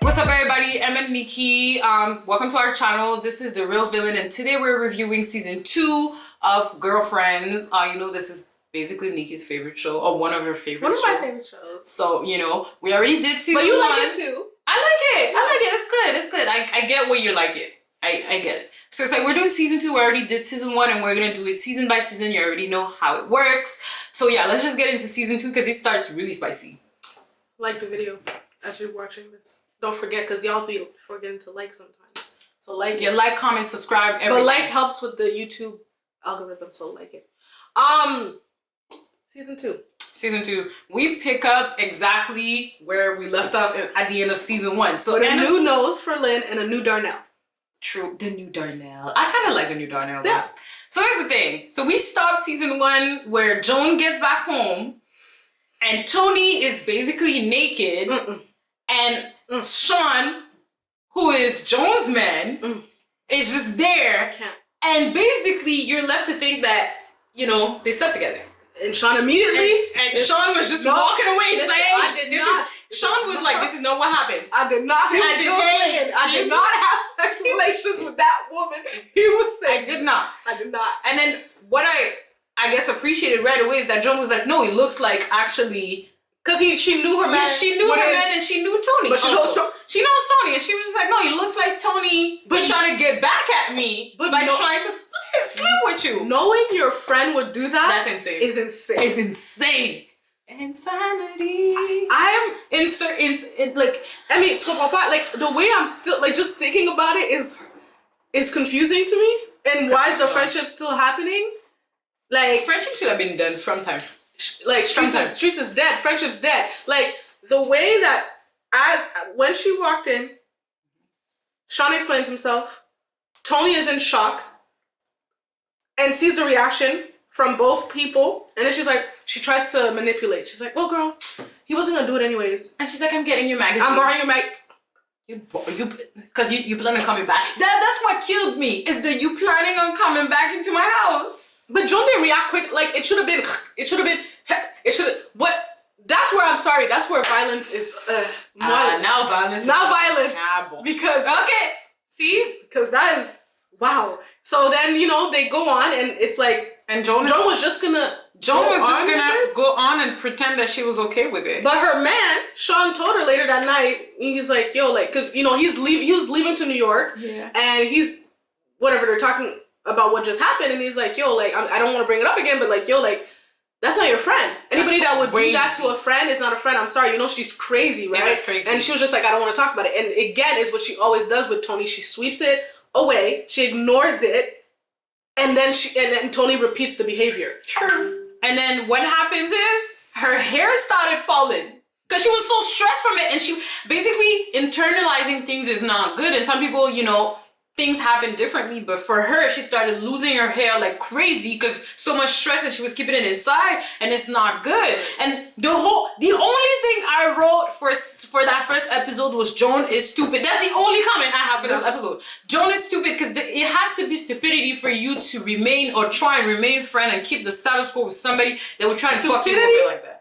What's up, everybody? Emmy and Nicky. Welcome to our channel. This is The Real Villain, and today we're reviewing season 2 of Girlfriends. You know, this is basically Nikki's favorite show, or one of her favorite shows. One of my favorite shows. So, you know, we already did season 1. But you like it too. I like it. It's good. It's good. I get why you like it. I get it. So it's like we're doing season 2. We already did season 1, and we're gonna do it season by season. You already know how it works. So yeah, let's just get into season 2 because it starts really spicy. Like the video as you're watching this. Don't forget, because y'all be forgetting to like sometimes. So like it. Like, comment, subscribe, everything. But like helps with the YouTube algorithm, so like it. Season 2. Season 2. We pick up exactly where we left off at the end of season 1. So with a new nose for Lynn and a new Darnell. True. The new Darnell. I kind of like the new Darnell. Yeah. So here's the thing. So we stopped season 1 where Joan gets back home and Toni is basically naked. And Sean, who is Joan's man, is just there. I can't. And basically you're left to think that, you know, they slept together. And Sean immediately. And Sean was just walking away. She's like, I did not. Sean was like, this is not what happened. I did not. I did not have sexual relations with that woman. He was saying. I did not. And then what I guess appreciated right away is that Joan was like, no, it looks like actually. Because she knew her man. Yeah, she knew her man and she knew Toni. But she knows Toni. And she was just like, no, it looks like Toni was trying to get back at me by trying to sleep with you. Knowing your friend would do that. That's insane. Is insane. It's insane. Insanity. I am like, I mean, so Papa, like the way I'm still like just thinking about it is confusing to me. And why is the friendship still happening? Like friendship should have been done from time. Like streets is dead. Friendship's dead. Like the way that when she walked in, Sean explains himself. Toni is in shock and sees the reaction from both people, and then she tries to manipulate. She's like, "Well, girl, he wasn't gonna do it anyways." And she's like, "I'm getting your magazine. I'm borrowing your mag." Because you plan on coming back. That's what killed me. Is that you planning on coming back into my house? But Joan didn't react quick. Like it should have been. What? That's where I'm sorry. That's where violence is. Now violence. Because okay. See? Because that is wow. So then they go on and it's like Joan was just gonna go on and pretend that she was okay with it. But her man, Sean, told her later that night. He's like, yo, like, cause he was leaving to New York. Yeah. And he's whatever they're talking about what just happened, and he's like, yo, like, I don't want to bring it up again, but like, yo, like, that's not your friend. Anybody that would do that to a friend is not a friend. I'm sorry, she's crazy, right? Yeah, that's crazy. And she was just like, I don't want to talk about it. And again, is what she always does with Toni. She sweeps it away. She ignores it, and then Toni repeats the behavior. True. And then what happens is her hair started falling because she was so stressed from it, and she basically internalizing things is not good. And some people, things happen differently, but for her, she started losing her hair like crazy because so much stress and she was keeping it inside, and it's not good. And the only thing I wrote for that first episode was Joan is stupid. That's the only comment I have for this episode. Joan is stupid because it has to be stupidity for you to remain or try and remain friend and keep the status quo with somebody that would try to fuck you over like that.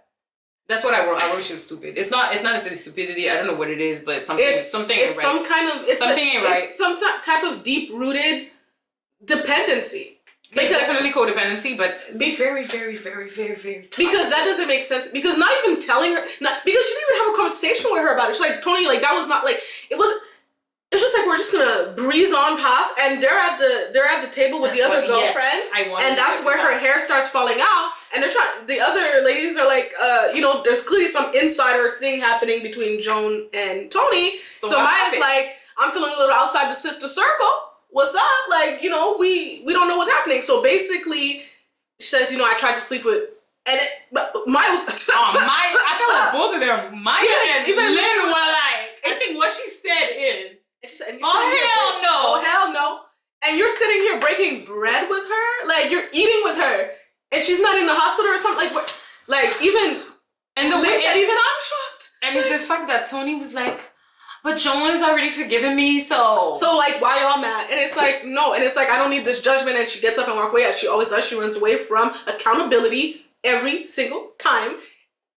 That's what I wrote. I wrote she was stupid. It's not necessarily stupidity. I don't know what it is, but something ain't right. It's something ain't right. It's some type of deep-rooted dependency. It's definitely codependency, but be very, very, very, very, very toxic. Because that doesn't make sense. Because not even telling her, because she didn't even have a conversation with her about it. She's like, Toni, like that was not like it's just like we're just gonna breeze on past, and they're at the table with the other girlfriends, and that's where her hair starts falling out, and the other ladies are like, there's clearly some insider thing happening between Joan and Toni. So Maya's like, I'm feeling a little outside the sister circle. What's up? Like, we don't know what's happening. So basically, she says, I tried to sleep with, but Maya was. I feel like both of them, Maya and Lynn were like, I think what she said is. And she said, oh hell no. And you're sitting here breaking bread with her? Like, you're eating with her. And she's not in the hospital or something? Like, what? Like, even... And the way even I'm shocked. And it's the fact that Toni was like, but Joan has already forgiven me, so... So, like, why y'all mad? And it's like, no. And it's like, I don't need this judgment. And she gets up and walks away, as she always does. She runs away from accountability every single time.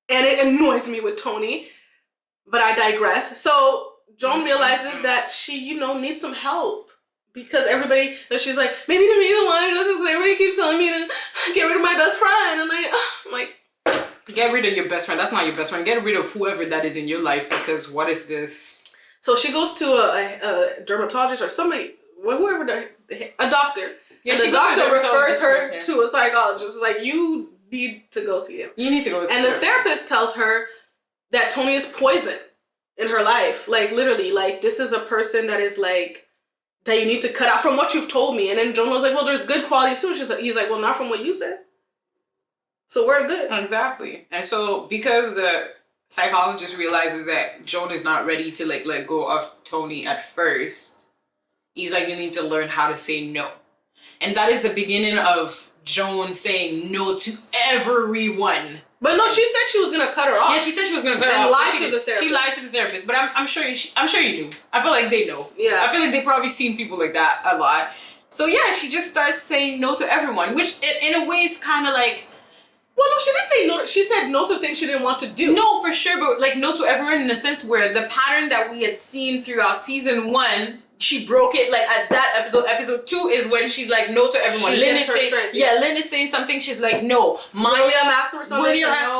And it annoys me with Toni. But I digress. So... Joan realizes that she, needs some help. Because everybody, she's like, maybe to be the one, just because everybody keeps telling me to get rid of my best friend. And I'm like... Get rid of your best friend. That's not your best friend. Get rid of whoever that is in your life, because what is this? So she goes to a dermatologist or somebody, whoever, a doctor. Yeah, and the doctor refers her to a psychologist. Like, you need to go see him. You need to go. And the therapist tells her that Toni is poison in her life. Like, literally, like, this is a person that is like, that you need to cut out from what you've told me. And then Joan was like, well, there's good qualities too. He's like, well, not from what you said. So we're good. Exactly. And so because the psychologist realizes that Joan is not ready to like let go of Toni at first, he's like, you need to learn how to say no. And that is the beginning of Joan saying no to everyone. But no, she said she was gonna cut her off. Yeah, she said she was gonna cut her off. And lied to the therapist. She lied to the therapist, but I'm sure you do. I feel like they know. Yeah. I feel like they've probably seen people like that a lot. So yeah, she just starts saying no to everyone, which in a way is kind of like. Well, no, she didn't say no. She said no to things she didn't want to do. No, for sure, but like no to everyone in a sense where the pattern that we had seen throughout season 1. She broke it like at that episode. Episode 2 is when she's like no to everyone. Lynn is saying, Lynn is saying something. She's like no. William asked for something.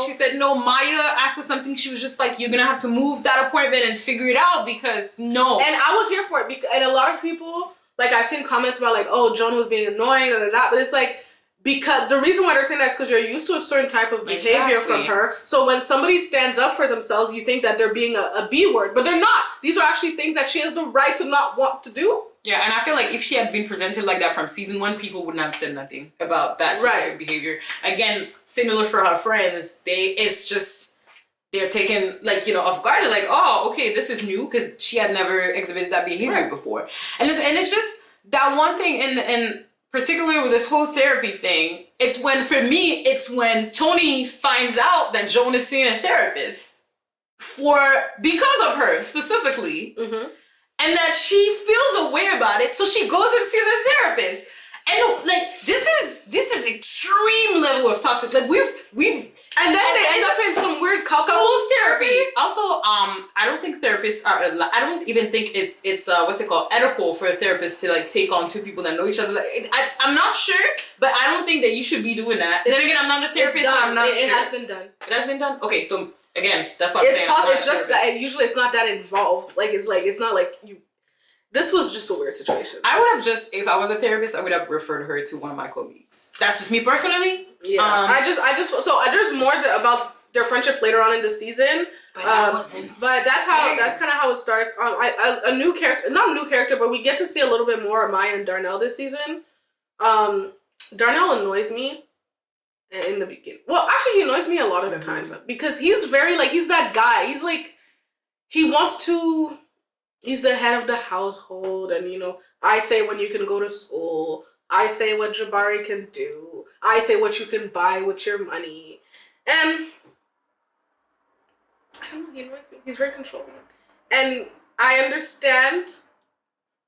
She said no. Maya asked for something. She was just like, you're gonna have to move that appointment and figure it out because no. And I was here for it because, and a lot of people, like I've seen comments about like, oh, Joan was being annoying and that, but it's like, because the reason why they're saying that is because you're used to a certain type of behavior from her. So when somebody stands up for themselves, you think that they're being a B word, but they're not. These are actually things that she has the right to not want to do. Yeah, and I feel like if she had been presented like that from season 1, people would not have said nothing about that specific behavior. Again, similar for her friends, they're taken like, off guard. They're like, oh, okay, this is new because she had never exhibited that behavior before. And it's just that one thing in particularly with this whole therapy thing, it's when Toni finds out that Joan is seeing a therapist because of her specifically. Mm-hmm. And that she feels a way about it, so she goes and sees a therapist. And like this is extreme level of toxic. Like we've and then they end up in some weird couples therapy. Also, I don't think therapists are. I don't even think it's what's it called, ethical for a therapist to like take on 2 people that know each other. Like, I'm not sure, but I don't think that you should be doing that. Then again, I'm not a therapist, so I'm not sure. It has been done. It has been done. Okay, so. Again, that's what I'm saying. It's just that usually it's not that involved. It's not like you. This was just a weird situation. I would have if I was a therapist, I would have referred her to one of my colleagues. That's just me personally. Yeah. So there's more about their friendship later on in the season. But that's kind of how it starts. A new character, not a new character, but we get to see a little bit more of Maya and Darnell this season. Darnell annoys me. In the beginning. Well, actually, he annoys me a lot of the times because he's very like, he's that guy. He's like, he's the head of the household and, I say when you can go to school. I say what Jabari can do. I say what you can buy with your money. And I don't know, he annoys me. He's very controlling. And I understand.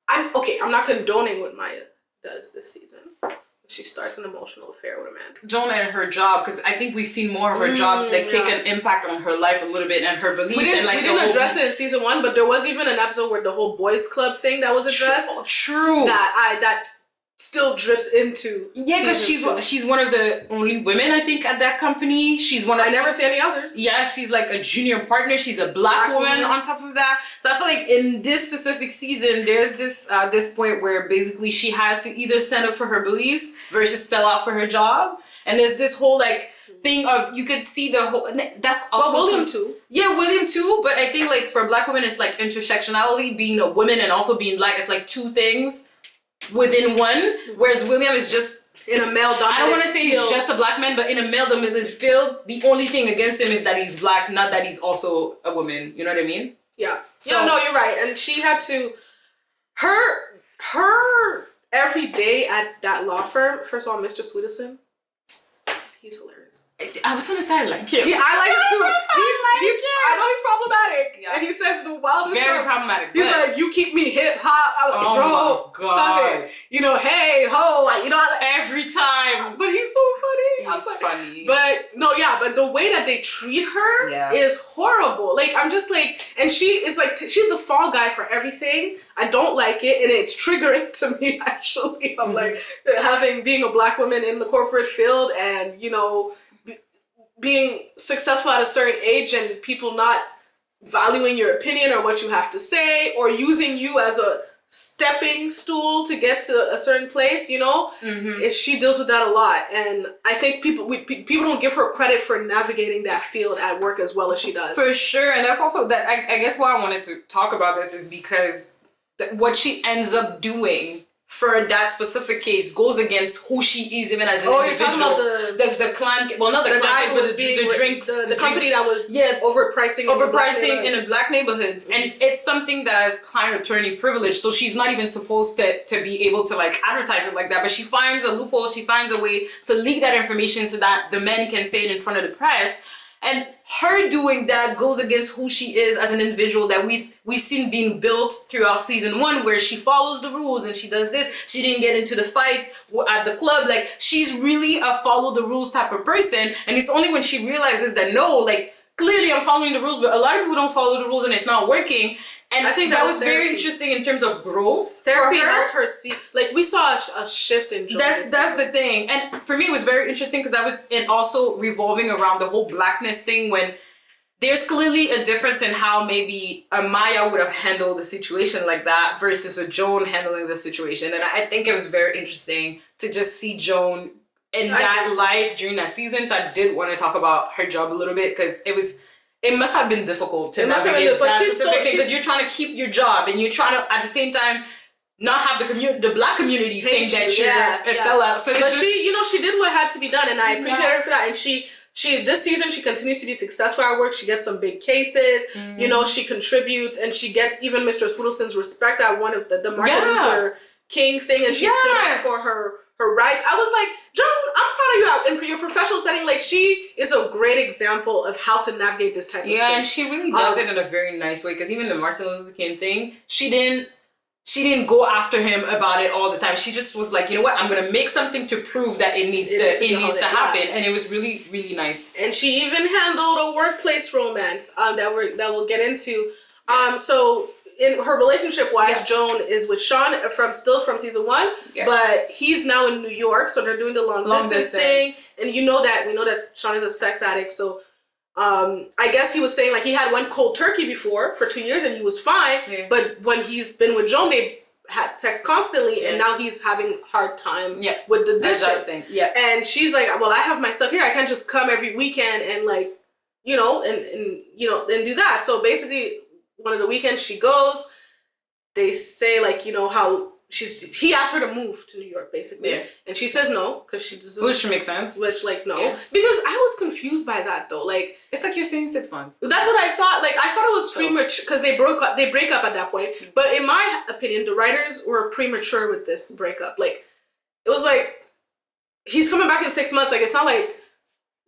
I'm not condoning what Maya does this season. She starts an emotional affair with a man. Joan and her job, because I think we've seen more of her job take an impact on her life a little bit and her beliefs. We didn't address it in season 1, but there was even an episode where the whole boys club thing that was addressed. True. That still drips into. Yeah, because she's one of the only women I think at that company. I never see any others. Yeah, she's like a junior partner. She's a black woman on top of that. So I feel like in this specific season, there's this point where basically she has to either stand up for her beliefs versus sell out for her job. And there's this whole like thing of, you could see the whole. That's also William too. Yeah, William too. But I think like for black women, it's like intersectionality, being a woman and also being black. It's like 2 things within one, whereas William is just in a male dominated. I don't want to say he's just a black man, but in a male dominated field, the only thing against him is that he's black, not that he's also a woman. You know what I mean? Yeah. So, yeah, no, you're right. And she had to her every day at that law firm. First of all, Mr. Sweetison, he's hilarious. I was gonna say I like him. Yeah, I like him too. I know he's problematic, and he says the wildest Very stuff. problematic. He's like, you keep me hip hop. I was like, bro, stop it. You know, hey, ho, like, you know, every time. But he's so funny. He's funny. But no, yeah, but the way that they treat her is horrible. Like, I'm just like, and she is like, she's the fall guy for everything. I don't like it, and it's triggering to me, actually. I'm like, being a black woman in the corporate field and, you know, being successful at a certain age and people not valuing your opinion or what you have to say or using you as a stepping stool to get to a certain place, you know, she deals with that a lot. And I think people don't give her credit for navigating that field at work as well as she does. For sure. And that's also that, I guess why I wanted to talk about this is because what she ends up doing for that specific case goes against who she is even as an individual. You're talking about the client, well, not the client, but the drinks. The company that was overpricing in the black neighborhoods. And it's something that has client attorney privilege, so she's not even supposed to be able to like advertise it like that, but she finds a loophole, she finds a way to leak that information so that the men can say it in front of the press. And her doing that goes against who she is as an individual that we've seen being built throughout season 1, where she follows the rules and she does this. She didn't get into the fight at the club. Like, she's really a follow the rules type of person. And it's only when she realizes that no, like, clearly I'm following the rules, but a lot of people don't follow the rules and it's not working. And I think that was very interesting in terms of growth. Therapy helped her see, like, we saw a shift in Joan. That's the thing. And for me, it was very interesting because I was also revolving around the whole blackness thing, when there's clearly a difference in how maybe a Maya would have handled the situation like that versus a Joan handling the situation. And I think it was very interesting to just see Joan in that light during that season. So I did want to talk about her job a little bit because it must have been difficult to navigate that specific thing, because you're trying to keep your job and you're trying to at the same time not have the black community think that you're a sellout. So she did what had to be done, and I appreciate her for that. And she this season she continues to be successful at work. She gets some big cases. You know, she contributes, and she gets even Mr. Spoodleson's respect at one of the Martin Luther King thing, and she stood up for her rights. I was like, Joan, I'm proud of you out in your professional setting. Like, she is a great example of how to navigate this type of space. Yeah, and she really does it in a very nice way, because even the Martin Luther King thing, she didn't go after him about it all the time. She just was like, you know what, I'm gonna make something to prove that it needs to happen. And it was really, really nice. And she even handled a workplace romance that we'll get into. So in her relationship wise, Joan is with Sean from season 1, but he's now in New York, so they're doing the long distance thing. And we know that Sean is a sex addict, so I guess he was saying, like, he had one cold turkey before for 2 years and he was fine, but when he's been with Joan, they had sex constantly, and now he's having hard time with the distance. And she's like, well, I have my stuff here, I can't just come every weekend and, like, you know, and do that. So basically, one of the weekends she goes, they say, like, you know, how he asked her to move to New York, basically, and she says no, because she doesn't, which makes sense, because I was confused by that, though. Like, it's like you're staying 6 months. That's what I thought. Like, I thought it was premature, because they break up at that point. But in my opinion, the writers were premature with this breakup. Like, it was like, he's coming back in 6 months. Like, it's not like,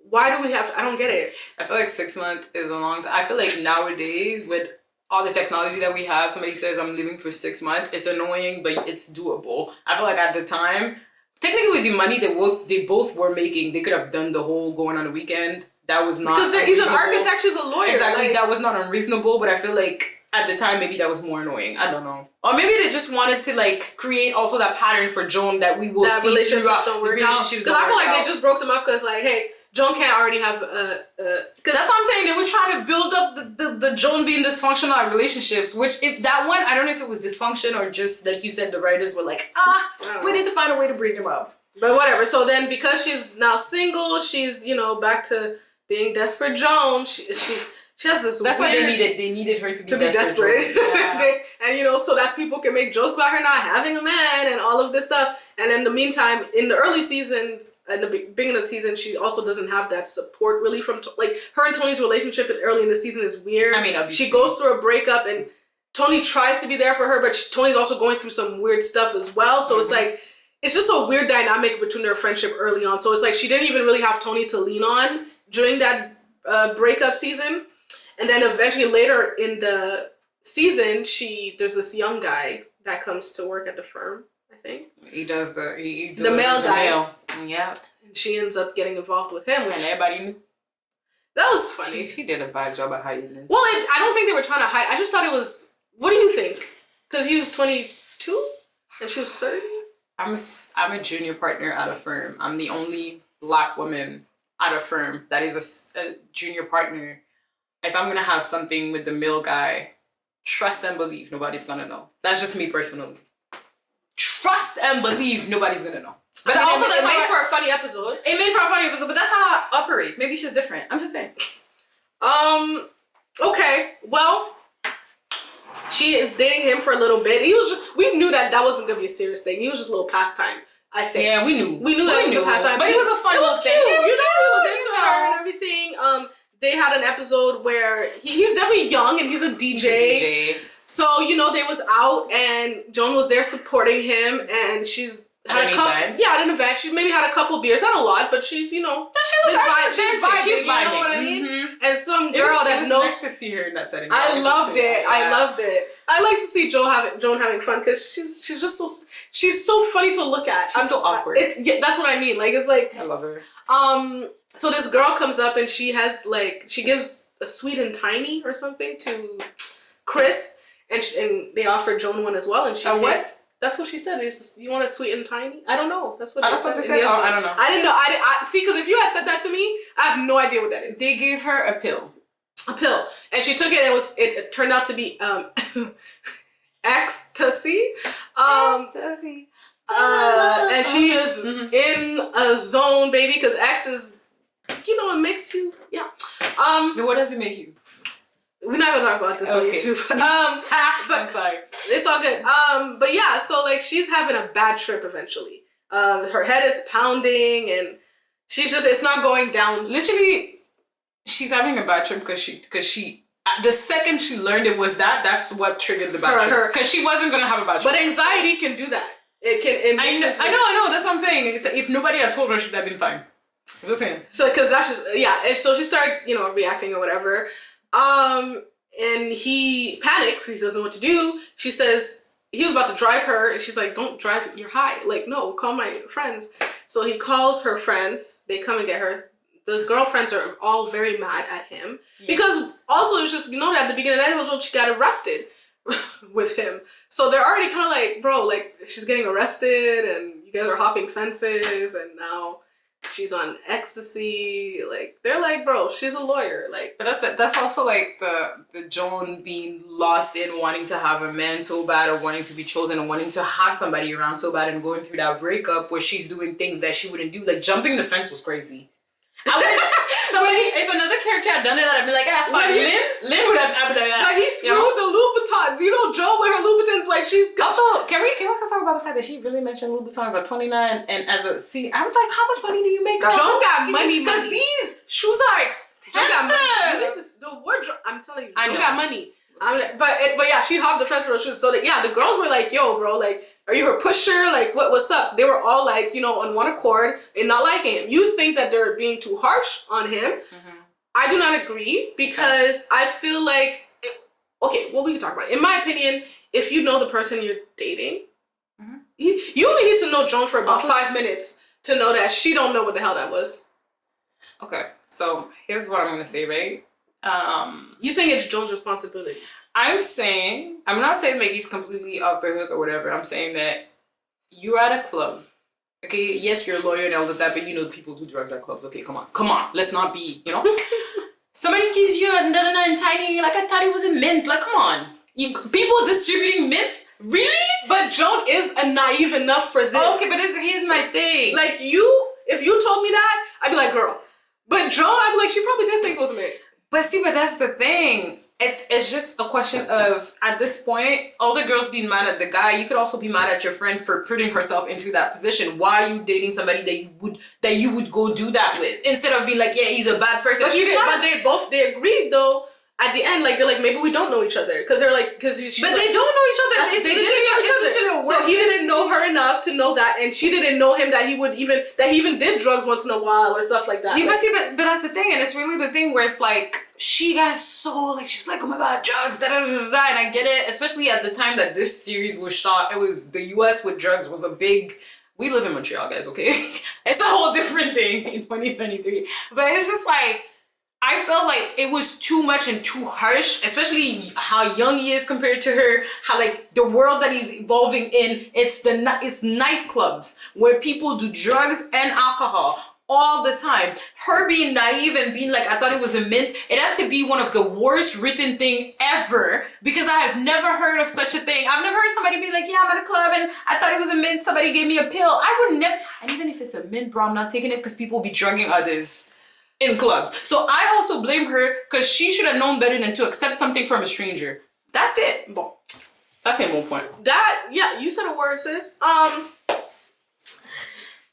why do we have, I don't get it. I feel like 6 months is a long time. I feel like nowadays, with all the technology that we have, somebody says I'm leaving for 6 months, it's annoying, but it's doable. I feel like at the time, technically with the money they both were making, they could have done the whole going on the weekend. That was not because he's an architect, she's a lawyer. Exactly, like, that was not unreasonable, but I feel like at the time maybe that was more annoying. I don't know. Or maybe they just wanted to, like, create also that pattern for Joan that we will that see relationships don't work out. Because I feel like they just broke them up because, like, hey, Joan can't already have because that's what I'm saying. They were trying to build up the Joan being dysfunctional in relationships, which, if that one, I don't know if it was dysfunction or just, like you said, the writers were like, we need to find a way to break them up. But whatever. So then, because she's now single, she's, you know, back to being desperate Joan. She has this. That's what they needed. They needed her to be desperate. Yeah. And, you know, so that people can make jokes about her not having a man and all of this stuff. And in the meantime, in the early seasons, at the beginning of the season, she also doesn't have that support really from, like, her and Tony's relationship early in the season is weird. I mean, obviously. She goes through a breakup and Tony tries to be there for her, but Tony's also going through some weird stuff as well. So it's like, it's just a weird dynamic between their friendship early on. So it's like she didn't even really have Tony to lean on during that breakup season. And then eventually later in the season, there's this young guy that comes to work at the firm, I think. He does the male guy. Yeah. And she ends up getting involved with him. And everybody knew. That was funny. She did a bad job at hiding this. Well, I don't think they were trying to hide. I just thought it was... What do you think? Because he was 22 and she was 30? I'm a junior partner at a firm. I'm the only Black woman at a firm that is a junior partner. If I'm going to have something with the male guy, trust and believe nobody's going to know. That's just me personally. Trust and believe nobody's going to know. But I mean, also, it made for a funny episode. It made for a funny episode, but that's how I operate. Maybe she's different. I'm just saying. Okay. Well, she is dating him for a little bit. We knew that wasn't gonna be a serious thing. He was just a little pastime, I think. Yeah, we knew. We knew that was a pastime. But it was a fun little thing. Cute. He was into her and everything. They had an episode where he's definitely young and he's a DJ. So, they was out and Joan was there supporting him and she's had a couple. Yeah, at an event. She maybe had a couple beers, not a lot, but she's, She was vibing. You know what I mean? Mm-hmm. And some girl it was knows. Nice to see her in that setting. I loved it. I like to see Joan having fun because she's just so funny to look at. She's so awkward. That's what I mean. Like it's like I love her. So this girl comes up and she gives a sweet and tiny or something to Chris, and they offer Joan one as well, and she what? That's what she said. You want a sweet and tiny? I don't know. That's what they said. Oh, I don't know. I didn't know. I see, because if you had said that to me, I have no idea what that is. They gave her a pill. And she took it and it turned out to be ecstasy. Ecstasy. And she is in a zone, baby, because X is, it makes you, yeah. What does it make you? We're not gonna talk about this on YouTube. But I'm sorry. It's all good. But yeah, so she's having a bad trip eventually. Her head is pounding and it's not going down. Literally, she's having a bad trip because she the second she learned it was that's what triggered the bad trip. Because she wasn't gonna have a bad trip. But anxiety can do that. I know. That's what I'm saying. If nobody had told her, she'd have been fine. I'm just saying. So because that's just and so she started reacting or whatever. And he panics because he doesn't know what to do. She says he was about to drive her, and she's like, "Don't drive. You're high. Like, no, call my friends." So he calls her friends. They come and get her. The girlfriends are all very mad at him because also it's just at the beginning of the episode she got arrested with him. So they're already kind of like, bro, like she's getting arrested, and you guys are hopping fences, and now she's on ecstasy. Like they're like, bro, she's a lawyer. Like, but that's also like the Joan being lost in wanting to have a man so bad, or wanting to be chosen, and wanting to have somebody around so bad, and going through that breakup where she's doing things that she wouldn't do. Like jumping the fence was crazy. If another character had done it, I'd be like, fine. Lynn would have been like that. But he threw the Louboutins. Joan with her Louboutins, like she's also. Can we also talk about the fact that she really mentioned Louboutins at 29 and as a scene? I was like, how much money do you make? Joan's got money because these shoes are expensive. The wardrobe. I'm telling you, Joan got money. But yeah, she hopped the fence for those shoes. So the girls were like, yo, bro, like, are you her pusher? Like, what's up? So they were all like, on one accord and not liking him. You think that they're being too harsh on him. Mm-hmm. I do not agree because I feel like, we can talk about it. In my opinion, if you know the person you're dating, you only need to know Joan for about 5 minutes to know that she don't know what the hell that was. Okay, so here's what I'm going to say, right? You saying it's Joan's responsibility. I'm not saying like he's completely off the hook or whatever. I'm saying that you're at a club. Okay, yes, you're a lawyer and all of that, but people do drugs at clubs. Okay, come on. Let's not be, Somebody gives you a and tiny and you're like, I thought it was a mint. Like, come on. People distributing mints? Really? But Joan is naive enough for this. Okay, but here's my thing. Like if you told me that, I'd be like, girl. But Joan, I'd be like, she probably did think it was a mint. But that's the thing. It's just a question of, at this point, all the girls being mad at the guy, you could also be mad at your friend for putting herself into that position. Why are you dating somebody that you would go do that with? Instead of being like, yeah, he's a bad person. But they agreed though. at the end, like, they're like, maybe we don't know each other. Because they're like, because But they don't know each other. They didn't know each other. So he didn't know her enough to know that, and she didn't know him that he even did drugs once in a while or stuff like that. Yeah, like, but that's the thing, and it's really the thing where it's like, she got so, like, she was like, oh my god, drugs, da da da da da, and I get it, especially at the time that this series was shot, it was, the US with drugs was a big, we live in Montreal, guys, okay? It's a whole different thing in 2023. But it's just like, I felt like it was too much and too harsh, especially how young he is compared to her, how like the world that he's evolving in, it's nightclubs where people do drugs and alcohol all the time. Her being naive and being like, I thought it was a mint, it has to be one of the worst written thing ever, because I have never heard of such a thing. I've never heard somebody be like, yeah, I'm at a club and I thought it was a mint, somebody gave me a pill. I would never, and even if it's a mint, bro, I'm not taking it because people be drugging others in clubs. So I also blame her because she should have known better than to accept something from a stranger. That's it. Bon. That's it, one point. That, yeah, you said a word, sis.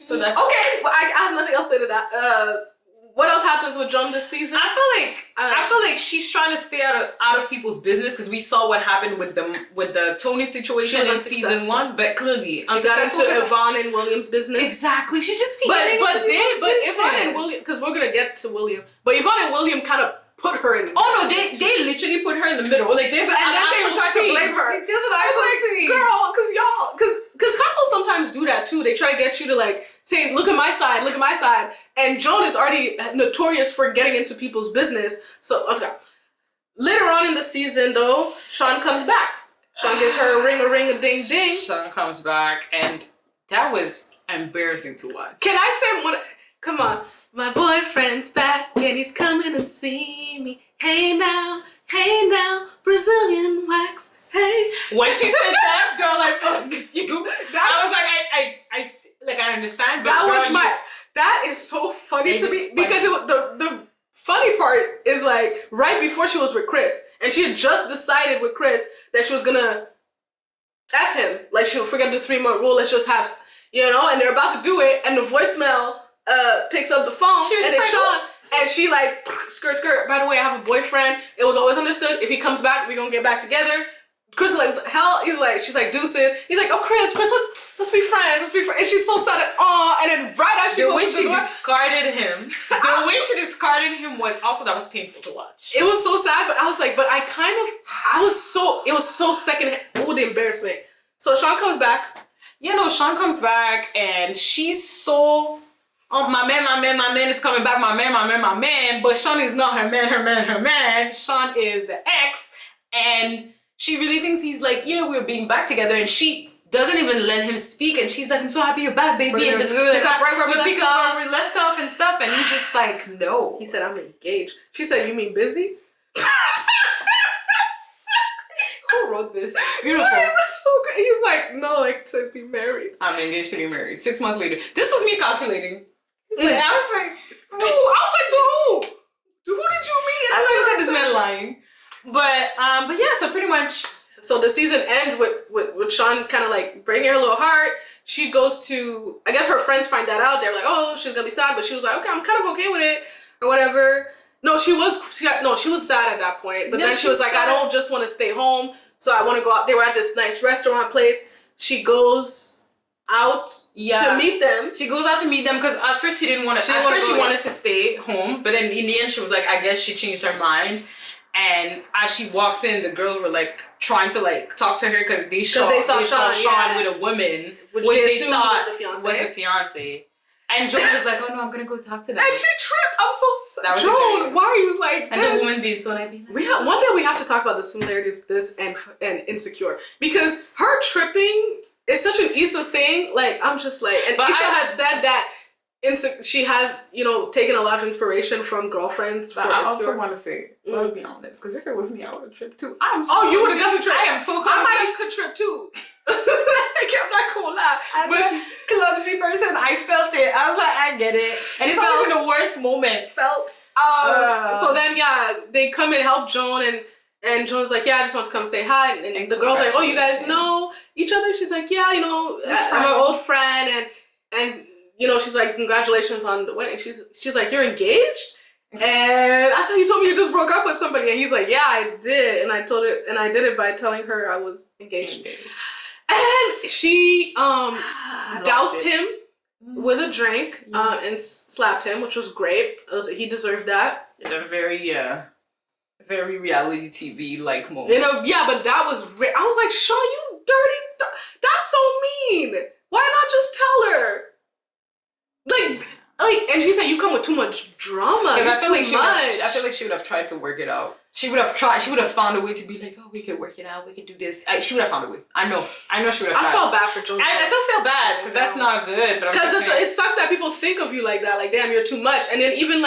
So that's okay. Well, I have nothing else to say to that. What else happens with Joan this season? I feel like she's trying to stay out of people's business, because we saw what happened with the Toni situation in season 1, but clearly she got into Yvonne and William's business. Exactly, she's just but Yvonne and William, because we're gonna get to William, but Yvonne and William kind of put her in. Oh no, they literally put her in the middle. Like there's an actual try to blame her. There's an actual scene. Girl, because couples sometimes do that too. They try to get you to like say, look at my side. And Joan is already notorious for getting into people's business. So, okay. Later on in the season, though, Sean comes back. Sean gives her a ring, a ding, ding. Sean comes back, and that was embarrassing to watch. Can I say one? Come on. My boyfriend's back, and he's coming to see me. Hey now, Brazilian wax. Hey. When she said that, girl, like, oh, it's you. I was like, I understand, but that is so funny to me, because the funny part is like right before she was with Chris, and she had just decided with Chris that she was gonna F him, like she'll forget the 3-month rule, let's just have, and they're about to do it, and the voicemail picks up the phone, and it's Sean, and she like, skirt, by the way, I have a boyfriend, it was always understood, if he comes back, we're gonna get back together. Chris is like, hell, she's like, deuces. He's like, oh, Chris, let's be friends, and she's so sad, and then right as she the goes way to the door, she discarded him was also, that was painful to watch. It was so sad, but I was like, it was so second, the embarrassment. So Sean comes back. Sean comes back, and she's so, oh, my man is coming back, my man, but Sean is not her man. Sean is the ex, and she really thinks he's like, yeah, we're being back together, and she doesn't even let him speak, and she's like, I'm so happy you're back, baby, and just pick up right where we left off and stuff, and he's just like, no. He said, I'm engaged. She said, you mean busy? Who wrote this? Beautiful. Why is that so good? He's like, no, like to be married. I'm engaged to be married. 6 months later. This was me calculating. Like, I was like, to who? To who did you meet? I was like, look at this man lying. But yeah, so pretty much. So the season ends with Sean kind of like breaking her little heart. She goes to, I guess her friends find that out. They're like, oh, she's gonna be sad, but she was like, okay, I'm kind of okay with it or whatever. No, she was sad at that point. But then she was like, sad. I don't just want to stay home, so I want to go out. They were at this nice restaurant place. She goes out to meet them. She goes out to meet them because at first she didn't want to. At first she wanted to stay home, but then in the end she was like, I guess she changed her mind. And as she walks in, the girls were like trying to like talk to her because they saw Sean with a woman, which they thought was the fiance. And Joan was like, "Oh no, I'm gonna go talk to them." And she tripped. I'm so sad. Joan, why are you like this? And the woman being so naive. One day we have to talk about the similarities of this and Insecure, because her tripping is such an Issa thing. Like I'm just like, and Issa has said that. She has, taken a lot of inspiration from Girlfriends. But I also want to say, let's be honest, because if it was me, I would have tripped too. You would have definitely tripped. I am so clumsy. I might have could trip too. I'm not gonna lie. As a clumsy person, I felt it. I was like, I get it. And it's not even the worst moment. So then, they come and help Joan, and Joan's like, yeah, I just want to come say hi. And the girl's like, oh, you guys know each other? She's like, yeah, I'm an old friend, and she's like, congratulations on the wedding. She's like, you're engaged? And I thought you told me you just broke up with somebody. And he's like, yeah, I did. And I did it by telling her I was engaged. And she doused him with a drink and slapped him, which was great. He deserved that. In a very reality TV like moment. But that was I was like, Sean, you dirty. That's so mean. Why not just tell her? And she said you come with too much drama. Because I feel like she would have tried to work it out. She would have found a way to be like, oh, we could work it out. We could do this. She would have found a way. I know she would have tried. I felt bad for Joan. I still feel bad because that's not good. Because it sucks that people think of you like that. Like, damn, you're too much. And then even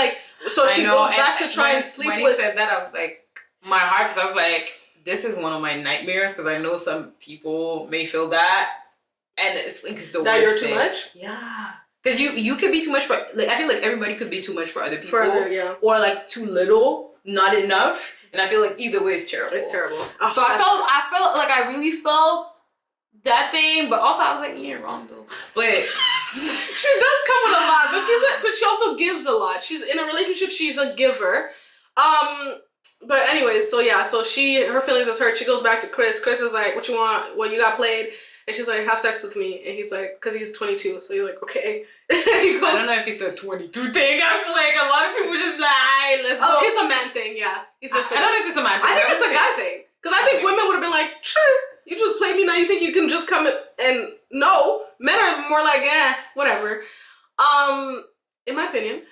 so she goes back to try and sleep with. When he said that, I was like, my heart, because I was like, this is one of my nightmares because I know some people may feel that. And it's the worst that you're thing. Too much? Yeah. Because you could be too much for, I feel like everybody could be too much for other people. Or too little, not enough. And I feel like either way is terrible. It's terrible. So I felt like I really felt that thing, but also I was like, you ain't wrong though. But she does come with a lot, but she also gives a lot. She's in a relationship, she's a giver. But anyways, so her feelings is hurt. She goes back to Chris. Chris is like, what you want? What you got played? And she's like, have sex with me. And he's like, because he's 22. So he's like, okay. He goes, I don't know if it's a 22 thing. I feel like a lot of people just be like, alright, let's go. Oh, it's a man thing, yeah. I don't know if it's a man thing. I think it's a guy thing. Because I think women would have been like, sure, you just played me, now you think you can just come and no. Men are more like, whatever. In my opinion.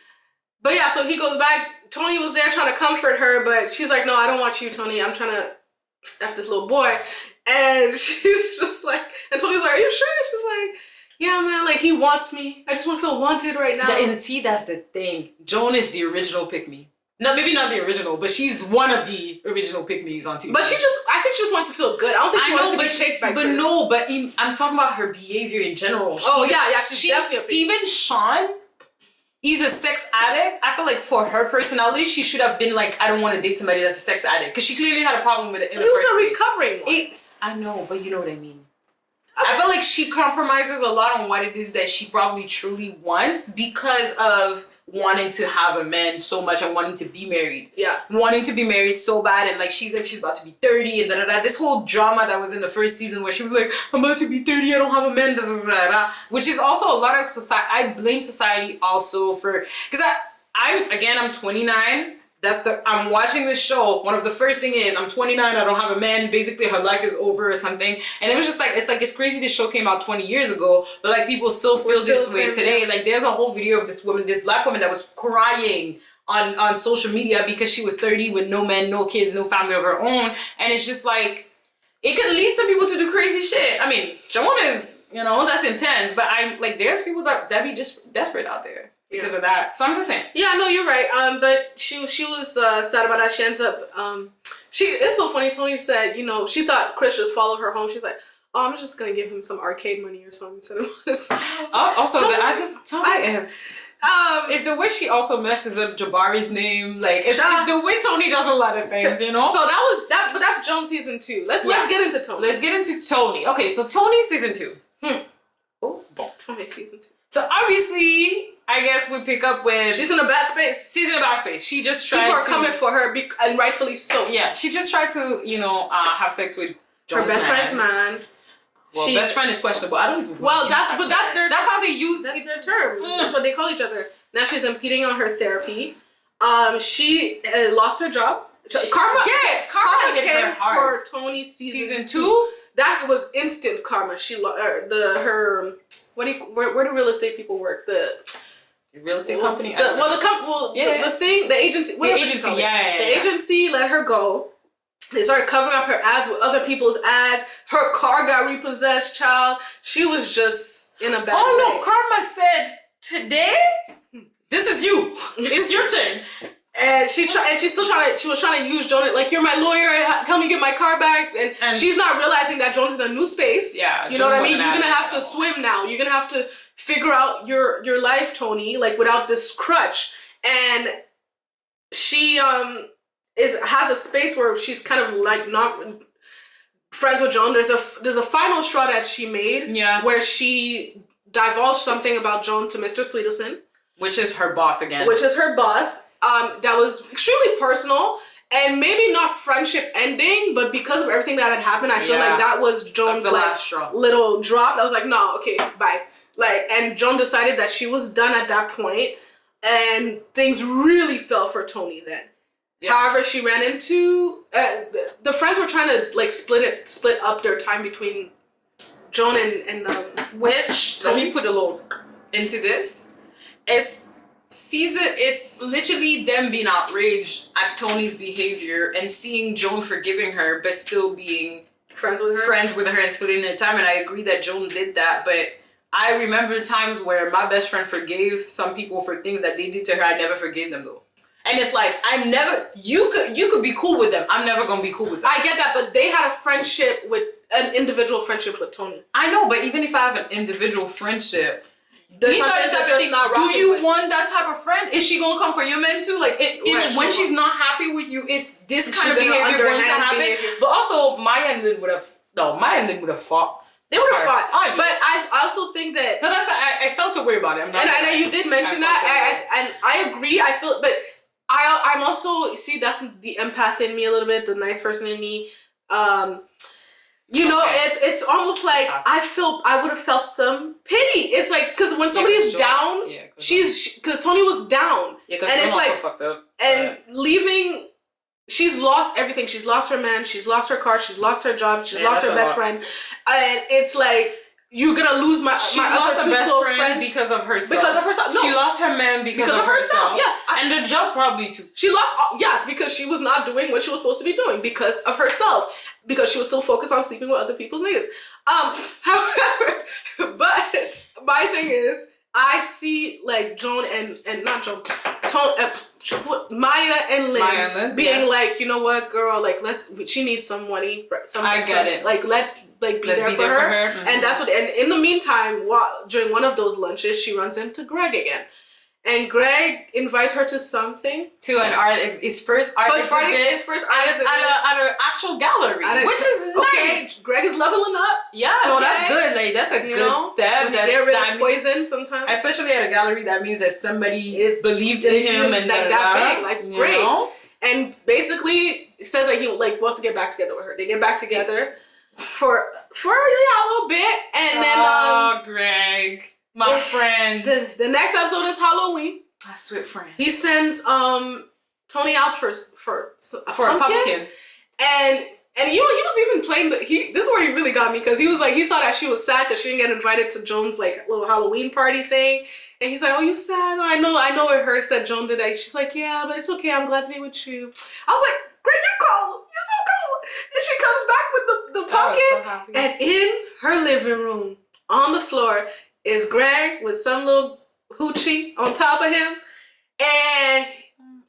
But yeah, so he goes back. Toni was there trying to comfort her, but she's like, no, I don't want you, Toni. I'm trying to F this little boy. And she's just like, and Toni's like, are you sure? She's like, yeah, man, like he wants me. I just want to feel wanted right now. And see, that's the thing. Joan is the original pick-me. No, maybe not the original, but she's one of the original pick-me's on TV. But I think she just wanted to feel good. I don't think she wanted to be shaped by Chris. But I'm talking about her behavior in general. She's definitely a pick-me. Even Sean, he's a sex addict. I feel like for her personality, she should have been like, I don't want to date somebody that's a sex addict. Because she clearly had a problem with it in the first place. He was a recovering one. I know, but you know what I mean. I feel like she compromises a lot on what it is that she probably truly wants because of wanting to have a man so much and wanting to be married. Yeah. Wanting to be married so bad, and she's about to be 30 and da-da-da. This whole drama that was in the first season where she was like, I'm about to be 30, I don't have a man, da-da-da-da. Which is also a lot of society. I blame society also for, because I'm 29. I'm watching this show. One of the first thing is I'm 29. I don't have a man. Basically, her life is over or something. And it was just it's crazy. This show came out 20 years ago, but people still feel this way today. There's a whole video of this black woman that was crying on social media because she was 30 with no men, no kids, no family of her own. And it's just it could lead some people to do crazy shit. I mean, Joan is, that's intense, but there's people that be just desperate out there. Because of that. So I'm just saying. Yeah, no, you're right. But she was sad about that. She ends up it's so funny. Toni said, she thought Chris just followed her home. She's like, oh, I'm just gonna give him some arcade money or something. Also, it's the way she also messes up Jabari's name. It's the way Toni does a lot of things, So that but that's Joan season 2. Let's get into Toni. Let's get into Toni. Okay, so Toni season 2. Oh, Toni season 2. So obviously, I guess we pick up with... She's in a bad space. She just tried People are coming for her, and rightfully so. Yeah, she just tried to, have sex with Joan's her best friend's man. Well, best friend is questionable. I don't even... Well, that's how they use... That's their term. That's what they call each other. Now she's impeding on her therapy. She lost her job. Karma came for Toni season 2. That was instant karma. She where do real estate people work? The real estate company. The agency. The agency let her go. They started covering up her ads with other people's ads. Her car got repossessed. Child, she was just in a bad. No! Karma said, "Today, this is you. It's your turn." And she was trying to use Joan, you're my lawyer, help me get my car back. And she's not realizing that Joan's in a new space. Yeah. You know what I mean? You're going to have to swim now. You're going to have to figure out your life, Toni, without this crutch. And she has a space where she's kind of not friends with Joan. There's a final straw that she made. Yeah. Where she divulged something about Joan to Mr. Sweetelson. Which is her boss again. that was extremely personal. And maybe not friendship ending, but because of everything that had happened, I feel like that was Joan's little drop. I was like, no, okay, bye. Like, and Joan decided that she was done at that point, and things really fell for Toni then. Yeah. However, she ran into the friends were trying to like split up their time between Joan and which Toni. Let me put a little into this. It's literally them being outraged at Toni's behavior and seeing Joan forgiving her but still being friends with her and splitting the time. And I agree that Joan did that, but I remember times where my best friend forgave some people for things that they did to her. I never forgave them though. And it's like, you could be cool with them. I'm never gonna be cool with them. I get that, but they had an individual friendship with Toni. I know, but even if I have an individual friendship, these are the type of thing not rocking. Do you want that type of friend? Is she gonna come for your man too? Like, when she's not happy with you, is this kind of behavior going to happen? But also, Maya and Lynn would have fought. They would have fought. But I also think that... So I felt a way about it. And you did mention that. And I agree. I feel... But I'm also... See, that's the empath in me a little bit. The nice person in me. It's almost like I would have felt some pity. It's like, because when somebody is down, because Toni was down. Yeah, because it's like fucked up. And leaving, she's lost everything. She's lost her man. She's lost her car. She's lost her job. She's lost her best friend. And it's like, you're gonna lose my other two close friends because of herself. Because of herself. No. She lost her man because of herself. Yes. And the job probably too. She lost. Yes, because she was not doing what she was supposed to be doing because of herself. Because she was still focused on sleeping with other people's niggas. However, but my thing is, I see like Joan and not Joan, Maya and Lynn being like, you know what, girl, like she needs some money. I get it. Like let's be there for her. Mm-hmm. And that's what. And in the meantime, during one of those lunches, she runs into Greg again. And Greg invites her to something. To an art, his first art exhibit. His first art exhibit. At an actual gallery. Which is nice. Greg is leveling up. Yeah, no, that's good. Like, that's a good step. Get rid of poison sometimes. Especially at a gallery, that means that somebody believed in him. And that big. Like, it's great. Know? And basically, it says that he wants to get back together with her. They get back together for a little bit. And then... Greg. My friend. The next episode is Halloween. My sweet friend. He sends Toni out for a pumpkin. And he was even playing this is where he really got me, because he was like, he saw that she was sad because she didn't get invited to Joan's like little Halloween party thing. And he's like, oh, you sad? I know it hurts that Joan did that. She's like, yeah, but it's okay. I'm glad to be with you. I was like, Greg, you're cold. You're so cold. And she comes back with the pumpkin. So and in her living room, on the floor, is Greg with some little hoochie on top of him. And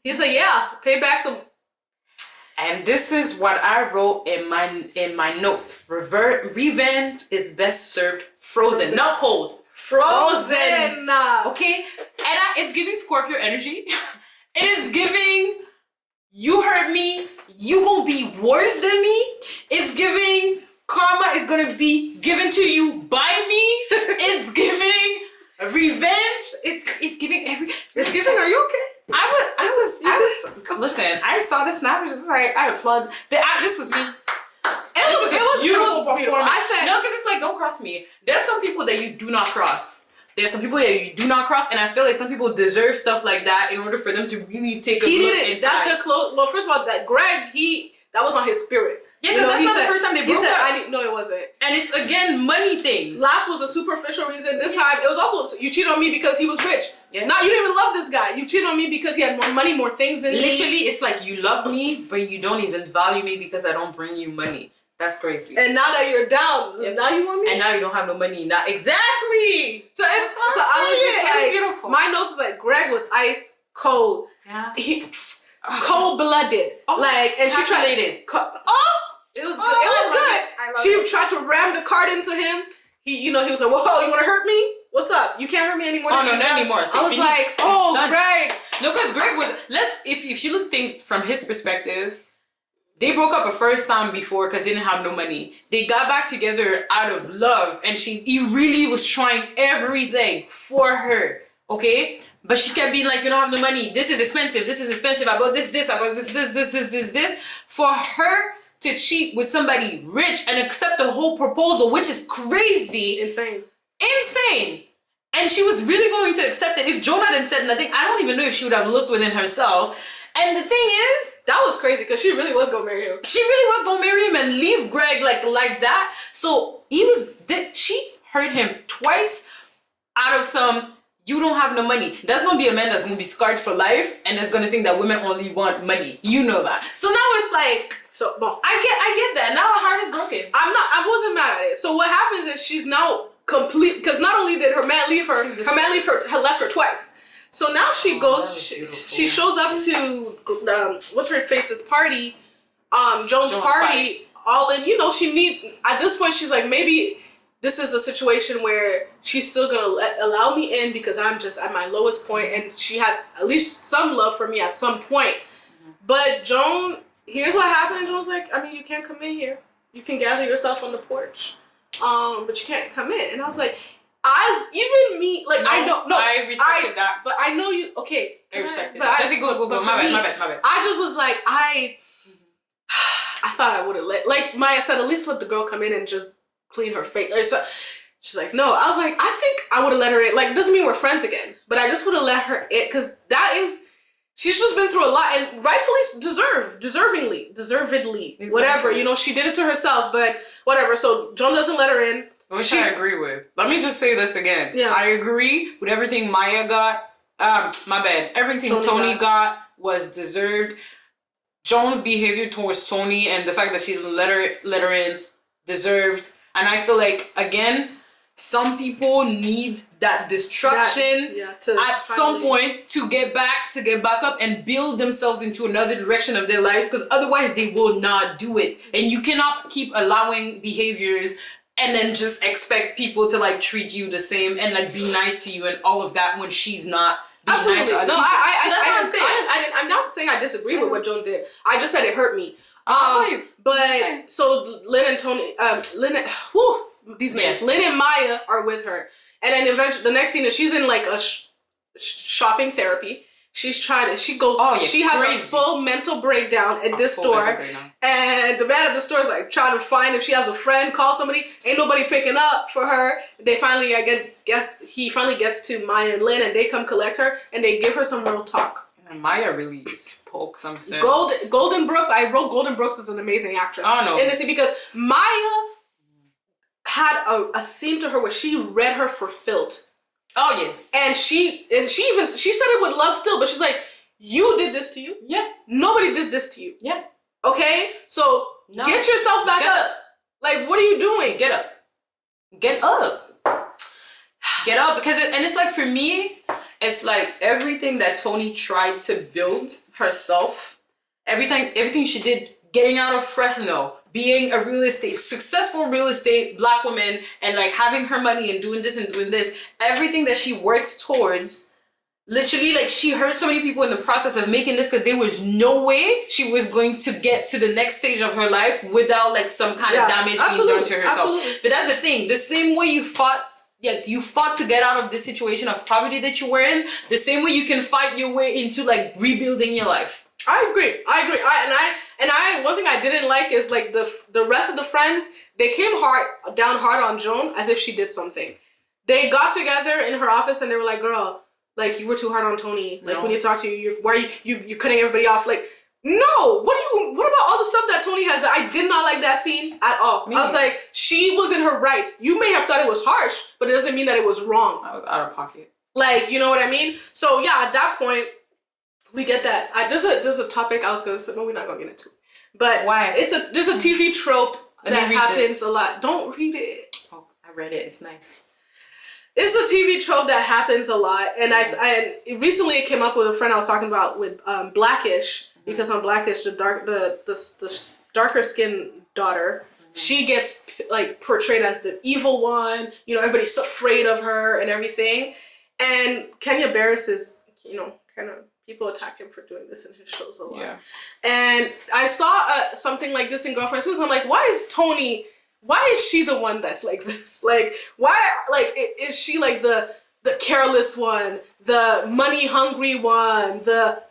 he's like, yeah, pay back some. And this is what I wrote in my note. Revenge is best served frozen. Not cold. Frozen. Okay? And it's giving Scorpio energy. It is giving, you hurt me, you gonna be worse than me. It's giving, karma is gonna be given to you by me. It's giving revenge. It's giving It's giving. Are you okay? I was. Listen, I saw this snap. I was just like, I applaud. This was me. It was beautiful performance. I said no, because it's like, don't cross me. There's some people that you do not cross. There's some people that you do not cross, and I feel like some people deserve stuff like that in order for them to really take a look inside. That's the close. Well, first of all, that Greg, that was on his spirit. Yeah, because that's not the first time they broke up. No, it wasn't. And it's, again, money things. Last was a superficial reason. This time, it was also, you cheated on me because he was rich. Yeah. Now, you didn't even love this guy. You cheated on me because he had more money, more things than me. Literally, it's like, you love me, but you don't even value me because I don't bring you money. That's crazy. And now that you're down, now you want me? And now you don't have no money. Now, exactly! So I was just like, beautiful. My nose was like, Greg was ice cold. Yeah. Cold-blooded. And she tried... It was good. She tried to ram the card into him. He was like, whoa, you want to hurt me? What's up? You can't hurt me anymore. Oh, no, not anymore. So I was like, oh, Greg. No, because Greg was, if you look things from his perspective, they broke up a first time before because they didn't have no money. They got back together out of love, and he really was trying everything for her. Okay? But she kept being like, you don't have the money. This is expensive. This is expensive. I bought this. I bought this. For her to cheat with somebody rich and accept the whole proposal, which is crazy. Insane. And she was really going to accept it. If Joan hadn't said nothing, I don't even know if she would have looked within herself. And the thing is, that was crazy because she really was gonna marry him. She really was gonna marry him and leave Greg like that. So she hurt him twice out of some. You don't have no money. That's gonna be a man that's gonna be scarred for life and is gonna think that women only want money. You know that. So now it's like, I get that. Now her heart is broken. I wasn't mad at it. So what happens is she's now complete, because not only did her man leave her, left her twice. So now she goes, she shows up to what's her face's party, Joan's party, all in. You know, she needs, at this point she's like, maybe this is a situation where she's still gonna allow me in because I'm just at my lowest point, and she had at least some love for me at some point. But Joan, here's what happened. And Joan's like, I mean, you can't come in here. You can gather yourself on the porch, but you can't come in. And I was like, I respected that. But I know you. Okay, I respected that. Does it go? My bad. I just was like, I thought I would have like Maya said, at least let the girl come in and just clean her face. She's like, no. I was like, I think I would have let her in. Like, doesn't mean we're friends again, but I just would have let her in because she's just been through a lot and rightfully deservedly, exactly. Whatever. You know, she did it to herself, but whatever. So Joan doesn't let her in. Which I agree with. Let me just say this again. Yeah. I agree with everything Maya got. My bad. Everything Toni got was deserved. Joan's behavior towards Toni and the fact that she didn't let her in, deserved. And I feel like, again, some people need that destruction at some point to get back up and build themselves into another direction of their lives, because otherwise they will not do it. And you cannot keep allowing behaviors and then just expect people to like treat you the same and like be nice to you and all of that when she's not being nice to other people. I'm not saying I disagree with what Joan did. I just said it hurt me. But so Lynn and Toni, these names, Lynn and Maya are with her, and then eventually the next scene is she's in like a shopping therapy. She has a full mental breakdown at this store, and the man at the store is like trying to find if she has a friend, call somebody. Ain't nobody picking up for her. They finally, he finally gets to Maya and Lynn, and they come collect her, and they give her some real talk. And Maya really spoke some sense. Golden Brooks. I wrote Golden Brooks is an amazing actress. I know. And this is because Maya had a scene to her where she read her for filth. Oh yeah. And she said it with love still, but she's like, you did this to you? Yeah. Nobody did this to you. Yeah. Okay? So get yourself back up. Like, what are you doing? Get up. Get up. Because it's like, for me, it's like everything that Toni tried to build herself, everything she did, getting out of Fresno, being a successful real estate Black woman, and like having her money and doing this, everything that she worked towards, literally, like, she hurt so many people in the process of making this, because there was no way she was going to get to the next stage of her life without like some kind of damage being done to herself. Absolutely. But that's the thing, the same way you fought to get out of this situation of poverty that you were in, the same way you can fight your way into like rebuilding your life. I agree. One thing I didn't like is like the rest of the friends, they came down hard on Joan as if she did something. They got together in her office and they were like, girl, like, you were too hard on Toni. Like, we need to talk to you. Why are you cutting everybody off? Like, no, what about all the stuff that Toni has? That I did not like that scene at all. I was like, she was in her rights. You may have thought it was harsh, but it doesn't mean that it was wrong. I was out of pocket. Like, you know what I mean? So yeah, at that point, we get that. There's a topic I was gonna say, but we're not gonna get into. But why? There's a TV trope that happens a lot. Don't read it. Oh, I read it. It's nice. It's a TV trope that happens a lot, and recently it came up with a friend I was talking about with Blackish, because on Blackish the darker skinned daughter, she gets like portrayed as the evil one. You know, everybody's afraid of her and everything, and Kenya Barris is, you know, kind of. People attack him for doing this in his shows a lot. Yeah. And I saw something like this in Girlfriend. So I'm like, why is she the one that's like this? Like, why, like, is she like the the careless one, the money hungry one, the,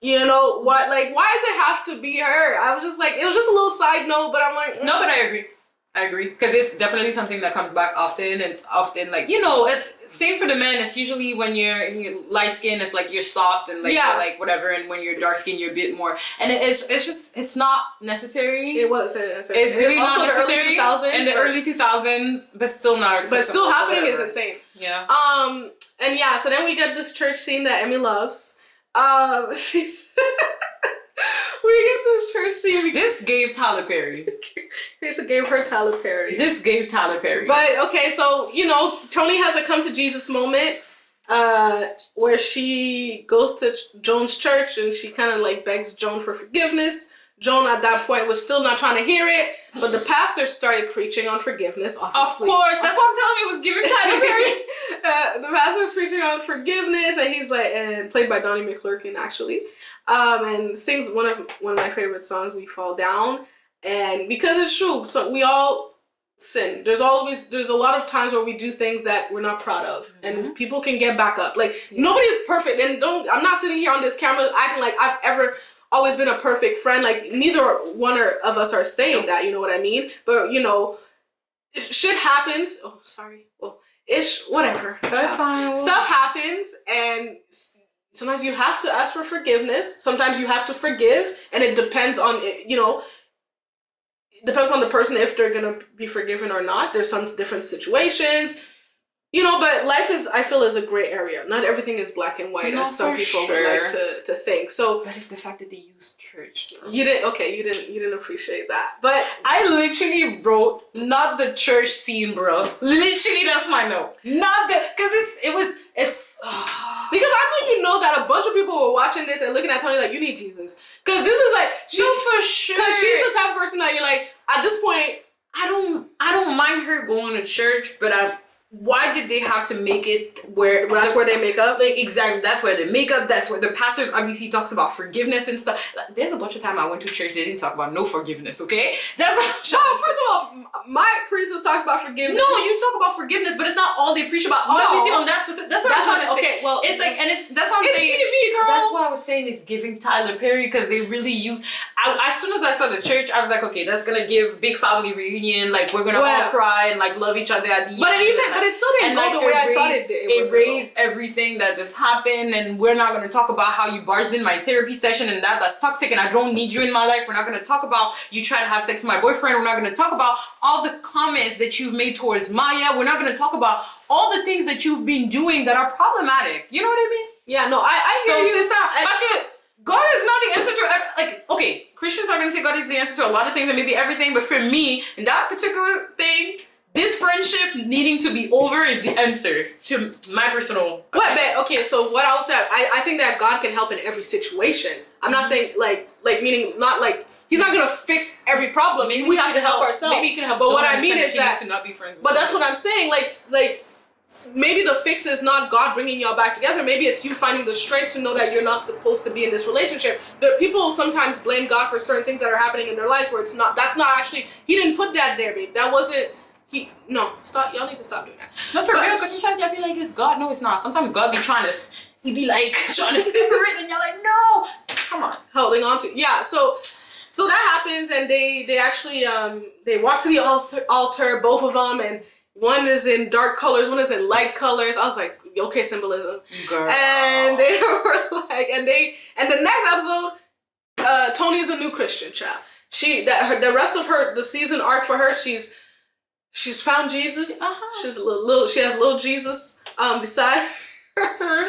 you know, what, like, why does it have to be her? I was just like, it was just a little side note, but I'm like, No, but I agree. Because it's definitely something that comes back often. It's often like, you know, it's same for the men. It's usually when you're light skinned, it's like you're soft and like, Yeah. you're like whatever. And when you're dark skinned, you're a bit more. And it's not necessary. It was. It's really not also necessary. the early 2000s. In the early 2000s, but still not acceptable. But still happening is whatever. insane. Yeah. And yeah, so then we get this church scene that Emmy loves. She's we get this church scene because This gave Tyler Perry. Here's gave her Tyler Perry. This gave Tyler Perry. But okay, so you know, Toni has a come to Jesus moment, where she goes to Joan's church and she kind of like begs Joan for forgiveness. Joan at that point was still not trying to hear it, but the pastor started preaching on forgiveness. Obviously. Of course, that's what I'm telling you. It was giving Tyler Perry. The pastor was preaching on forgiveness, and he's like, and played by Donnie McClurkin actually, and sings one of my favorite songs, "We Fall Down," and because it's true, so we all sin. There's a lot of times where we do things that we're not proud of, and people can get back up. Like nobody's perfect, and I'm not sitting here on this camera acting like I've ever always been a perfect friend. Like neither one of us are saying that, you know what I mean? But you know, shit happens. Oh, sorry. Well, whatever. That's fine. Stuff happens, and sometimes you have to ask for forgiveness. Sometimes you have to forgive, and it depends on it. You know, it depends on the person if they're gonna be forgiven or not. There's some different situations. You know, but life I feel is a gray area. Not everything is black and white, as some people would like to think. So, but it's the fact that they use church. you didn't appreciate that. But I literally wrote not the church scene, bro. Literally, that's my note. Not the because it's because I know that a bunch of people were watching this and looking at Toni like, you need Jesus, because this is like for sure. Because she's the type of person that you're like, at this point, I don't mind her going to church, but why did they have to make it where that's where they make up? Like exactly, that's where they make up. That's where the pastors obviously talks about forgiveness and stuff. Like, there's a bunch of time I went to church, they didn't talk about no forgiveness. Okay, that's first of all, my priestess talked about forgiveness. No, you talk about forgiveness, but it's not all they preach about. Obviously, on that specific. That's what I'm trying to say. Okay, well, it's like, and that's what I'm saying. TV, girl. That's why I was saying it's giving Tyler Perry because they really use. As soon as I saw the church, I was like, okay, that's gonna give big family reunion. Like we're gonna all cry and like love each other at the end. But it still didn't go the way I thought it did. It raised everything that just happened, and we're not gonna talk about how you barged in my therapy session and that's toxic, and I don't need you in my life. We're not gonna talk about you trying to have sex with my boyfriend. We're not gonna talk about all the comments that you've made towards Maya. We're not gonna talk about all the things that you've been doing that are problematic. You know what I mean? Yeah, no, I hear you. C'est ça. Parce que God is not the answer to like, okay, Christians are gonna say God is the answer to a lot of things and maybe everything, but for me, in that particular thing, this friendship needing to be over is the answer to my personal. Okay, so what I'll say, I think that God can help in every situation. I'm not saying like meaning not like He's not gonna fix every problem. Maybe we have to help ourselves. Maybe he can help. But what I mean is that to not be friends with but that's what I'm saying. Like maybe the fix is not God bringing y'all back together. Maybe it's you finding the strength to know that you're not supposed to be in this relationship. But people sometimes blame God for certain things that are happening in their lives where it's not. That's not actually. He didn't put that there, babe. That wasn't. Stop. Y'all need to stop doing that. No, for real, because sometimes y'all be like, it's God. No, it's not. Sometimes God be trying to. He be like trying to separate, and y'all like, no, come on, holding on to. Yeah. So that happens, and they actually they walk to the altar, both of them, and one is in dark colors, one is in light colors. I was like, okay, symbolism. Girl. And they were like, and the next episode, Toni is a new Christian child. The rest of the season arc for her, she's found Jesus. Uh-huh. She's she has little Jesus beside her.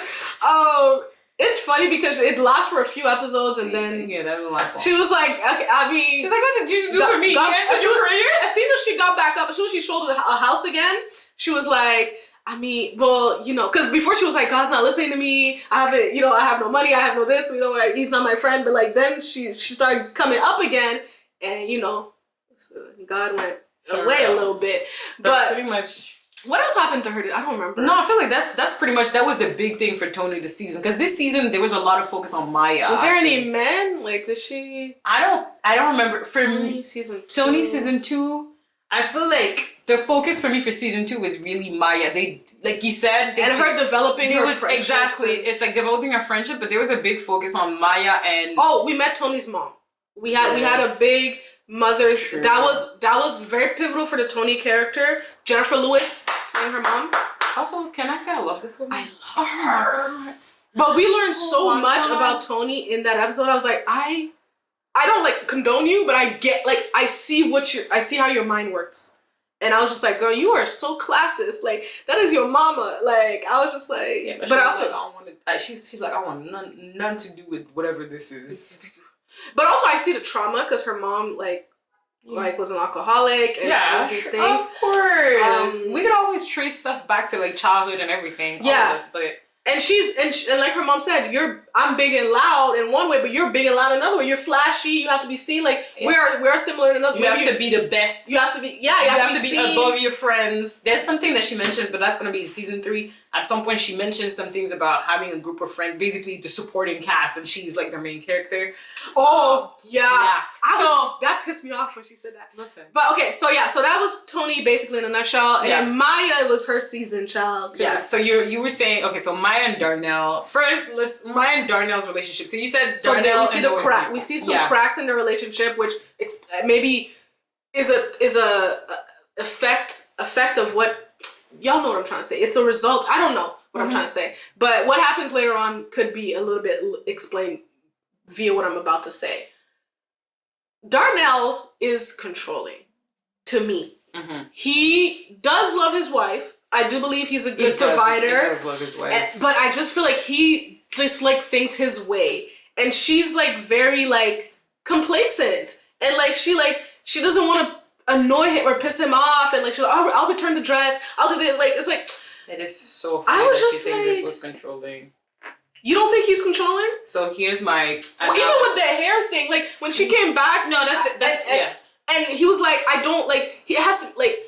It's funny because it lasts for a few episodes and then that was the last one. she was like, okay, I mean, she's like, what did Jesus do for me? As soon as she got back up, as soon as she shouldered a house again, she was like, I mean, well, because before she was like, God's not listening to me. I have no money. I have no this. He's not my friend. But like then she started coming up again, and God went away a little bit. But pretty much. What else happened to her? I don't remember. No, I feel like that's pretty much that was the big thing for Toni this season, because this season there was a lot of focus on Maya. Was there any men? Like, did she? I don't remember. For Toni season 2. Toni season 2. I feel like the focus for me for season 2 was really Maya. They, like you said, and her developing her friendship. Exactly. It's like developing a friendship, but there was a big focus on Maya and. Oh, we met Tony's mom. We had a big mother's. True. That was very pivotal for the Toni character. Jennifer Lewis playing her mom. Also, can I say I love this woman? I love her. But we learned so much about Toni in that episode. I was like, I don't like condone you, but I get like I see how your mind works. And I was just like, girl, you are so classist. Like, that is your mama. Like, I was just like, yeah, but also, like, I don't want to. She's like, I want none to do with whatever this is. But also, I see the trauma because her mom like was an alcoholic and all of these things. Of course, we could always trace stuff back to like childhood and everything. Yeah, this, but. And and like her mom said, I'm big and loud in one way, but you're big and loud in another way. You're flashy. You have to be seen. Like we are similar in another. You have to be the best. You have to be. Yeah, you have to be seen. Above your friends. There's something that she mentions, but that's gonna be in season 3. At some point, she mentions some things about having a group of friends, basically the supporting cast, and she's like the main character. Oh yeah. That pissed me off when she said that. Listen. But okay, so that was Toni basically in a nutshell, and then Maya was her season child. Yeah. So you were saying, okay, so Maya and Darnell. First, Maya and Darnell's relationship. So you said Darnell we see some cracks in the relationship, which maybe is a effect of what. Y'all know what I'm trying to say. It's a result. I don't know what I'm trying to say. But what happens later on could be a little bit explained via what I'm about to say. Darnell is controlling to me. Mm-hmm. He does love his wife. I do believe he's a good provider. He does love his wife. But I just feel like he just like thinks his way. And she's like very like complacent. And like she doesn't want to annoy him or piss him off, and like she's like, I'll return the dress, I'll do this. Like it's like it is so funny. I was just think this was controlling. You don't think he's controlling? So here's my even with the hair thing, like when she came back, and he was like, I don't like he has to like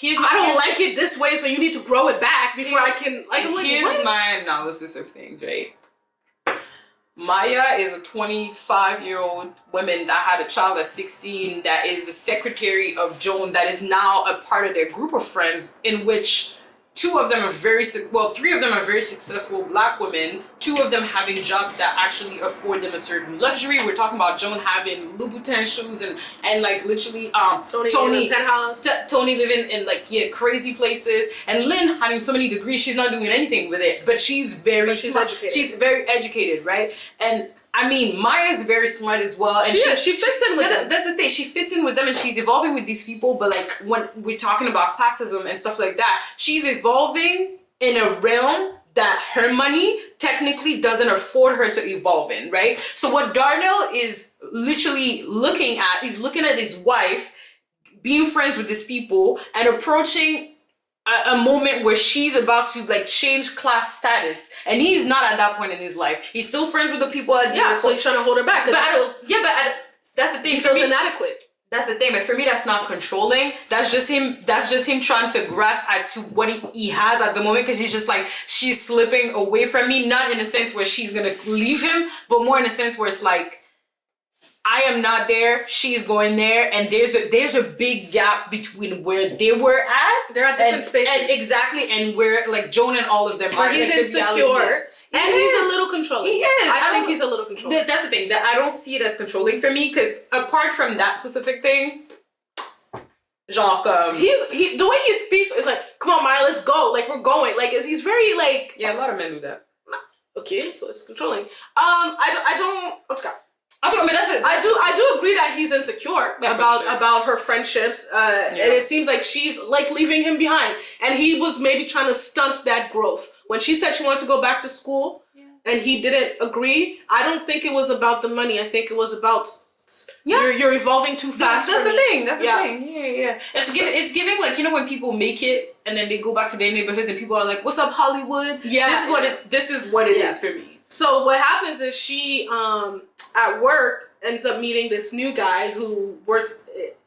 I don't like it this way, so you need to grow it back before I can like I'm like, here's my analysis of things, right? Maya is a 25-year-old woman that had a child at 16 that is the secretary of Joan, that is now a part of their group of friends, in which 3 of them are very successful Black women, 2 of them having jobs that actually afford them a certain luxury. We're talking about Joan having Louboutin shoes and like literally Toni living in like crazy places, and Lynn having so many degrees she's not doing anything with it, but she's very smart. She's very educated, right? And I mean, Maya's very smart as well, and she fits in with them. That's the thing. She fits in with them, and she's evolving with these people. But like when we're talking about classism and stuff like that, she's evolving in a realm that her money technically doesn't afford her to evolve in, right? So what Darnell is literally looking at, he's looking at his wife being friends with these people and approaching a moment where she's about to like change class status, and he's not at that point in his life. He's still friends with the people at the so he's trying to hold her back. That's the thing. He feels inadequate. That's the thing, but for me, that's not controlling. That's just him trying to grasp to what he has at the moment, because he's just like, she's slipping away from me, not in a sense where she's gonna leave him, but more in a sense where it's like, I am not there, she's going there, and there's a big gap between where they were at. They're at different spaces. And exactly, and where like Joan and all of them are. He's insecure. And he's a little controlling. He is. I think he's a little controlling. That's the thing, that I don't see it as controlling for me, because apart from that specific thing, genre, the way he speaks is like, come on, Maya, let's go. Like, we're going. Like, he's very like. Yeah, a lot of men do that. Okay, so it's controlling. I don't. What's that? I mean, that's it. I do agree that he's insecure about her friendships, and it seems like she's like leaving him behind, and he was maybe trying to stunt that growth. When she said she wanted to go back to school, and he didn't agree, I don't think it was about the money. I think it was about you're evolving too fast. That's the thing. That's the thing. Yeah. It's giving like, you know, when people make it and then they go back to their neighborhoods and people are like, "What's up, Hollywood?" Yeah, this is what it is for me. So what happens is she at work ends up meeting this new guy who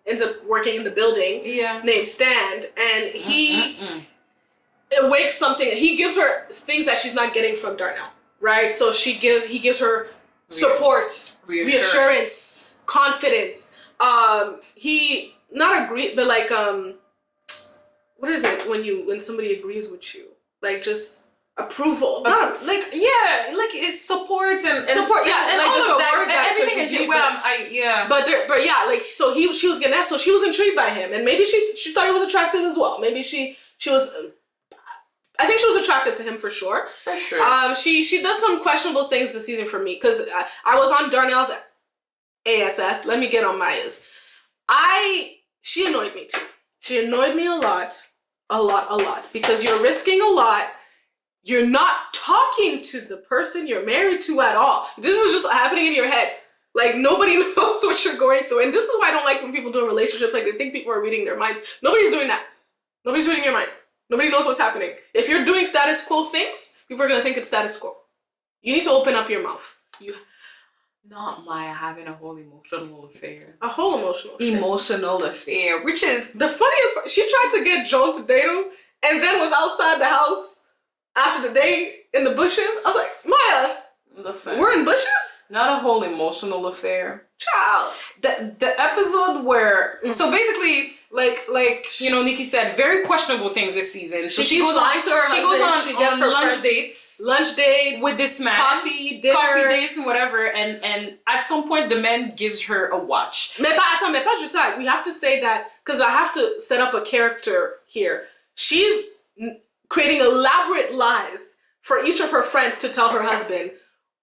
ends up working in the building named Stan, and he awakes something. He gives her things that she's not getting from Darnell, right? So he gives her support, reassurance, confidence, he not agreed, but like what is it when somebody agrees with you, like just approval, not like it's support and support, and like all there's of a that, word that everything is but yeah, like so she was getting that, so she was intrigued by him, and maybe she thought he was attractive as well. Maybe she was. I think she was attracted to him for sure. For sure. She does some questionable things this season for me because I was on Darnell's ASS. Let me get on Maya's. She annoyed me too. She annoyed me a lot, because you're risking a lot. You're not talking to the person you're married to at all. This is just happening in your head. Like, nobody knows what you're going through. And this is why I don't like when people do relationships. Like, they think people are reading their minds. Nobody's doing that. Nobody's reading your mind. Nobody knows what's happening. If you're doing status quo things, people are going to think it's status quo. You need to open up your mouth. Not Maya having a whole emotional affair. A whole emotional affair, which is... The funniest part, she tried to get Joan to date him, and then was outside the house after the date in the bushes. I was like, Maya, listen, we're in bushes? Not a whole emotional affair. Child. The episode where... So basically... Like Nikki said, very questionable things this season. So she goes on to her husband. She goes on lunch dates with this man, coffee dates and whatever. And at some point, the man gives her a watch. Mais pas juste ça. We have to say that because I have to set up a character here. She's creating elaborate lies for each of her friends to tell her husband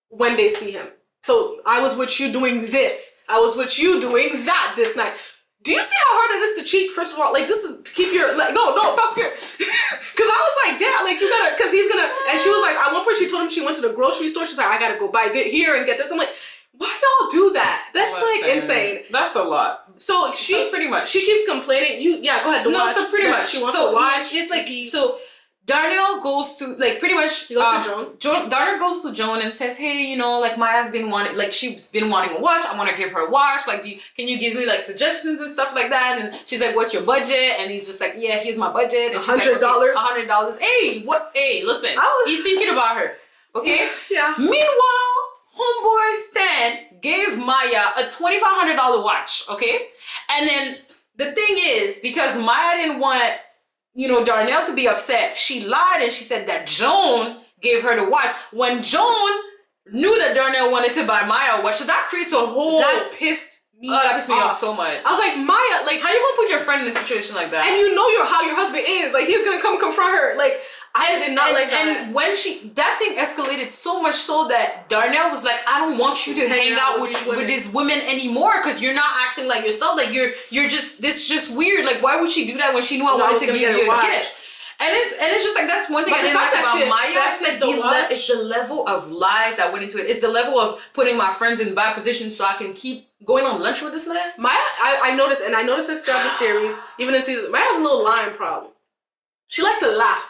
when they see him. So I was with you doing this. I was with you doing that this night. Do you see how hard it is to cheat? First of all, like, this is to keep your, like, no, pas que, because I was like, yeah, like, you gotta, because he's gonna, and she was like, at one point she told him she went to the grocery store, she's like, I gotta go buy here and get this. I'm like, why y'all do that? That's like insane. That's a lot. So pretty much, she keeps complaining, go ahead, watch. So pretty much, she wants to watch. It's like, so Darnell goes to, like, pretty much... He goes to Joan? Darnell goes to Joan and says, hey, like, Maya's been wanting... Like, she's been wanting a watch. I want to give her a watch. Like, can you give me, like, suggestions and stuff like that? And she's like, what's your budget? And he's just like, yeah, here's my budget. And $100? Like, $100. Hey, listen. He's thinking about her. Okay? Yeah. Meanwhile, homeboy Stan gave Maya a $2,500 watch. Okay? And then the thing is, because Maya didn't want... Darnell to be upset, she lied and she said that Joan gave her the watch when Joan knew that Darnell wanted to buy Maya a watch. So that creates a whole... That pissed me off so much. I was like, Maya, like... How you gonna put your friend in a situation like that? And you know how your husband is. Like, he's gonna come confront her. Like, I did not like that. And when that thing escalated so much so that Darnell was like, I don't want you to hang out with these women anymore because you're not acting like yourself. Like, you're just... This is just weird. Like, why would she do that when she knew I wanted to give you a gift? And it's just like, that's one thing I didn't like about Maya. It's the level of lies that went into it. It's the level of putting my friends in bad positions so I can keep going on lunch with this man. Maya, I noticed this throughout the series, even in season, Maya has a little lying problem. She likes to lie.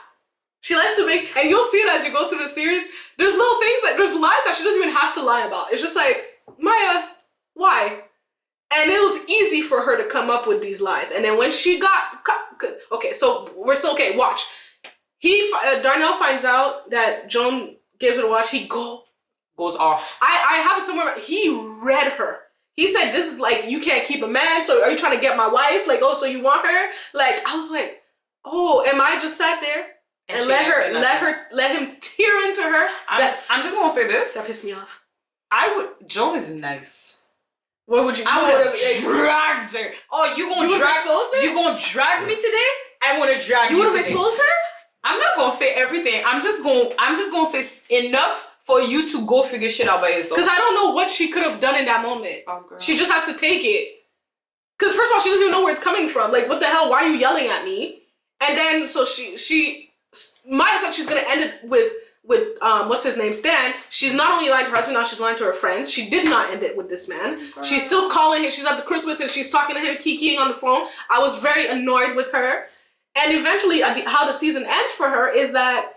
She likes to make, and you'll see it as you go through the series, there's little things, there's lies that she doesn't even have to lie about. It's just like, Maya, why? And it was easy for her to come up with these lies. And then when she okay, so we're still, okay, watch. Darnell finds out that Joan gives her the watch. He goes off. I have it somewhere. He read her. He said, this is like, you can't keep a man. So are you trying to get my wife? Like, oh, so you want her? Like, I was like, oh, and I just sat there and let him tear into her. I'm just going to say this. That pissed me off. Joan is nice. What would you? I would have dragged her. Oh, you gonna drag me today? I want to drag you. You would have exposed her? I'm not gonna say everything. I'm just gonna say enough for you to go figure shit out by yourself. Because I don't know what she could have done in that moment. Oh, girl. She just has to take it. Because first of all, she doesn't even know where it's coming from. Like, what the hell? Why are you yelling at me? And then so Maya said she's gonna end it with what's his name, Stan. She's not only lying to her husband, now she's lying to her friends. She did not end it with this man. Girl. She's still calling him. She's at the Christmas and she's talking to him, kikiing on the phone. I was very annoyed with her. And eventually, how the season ends for her is that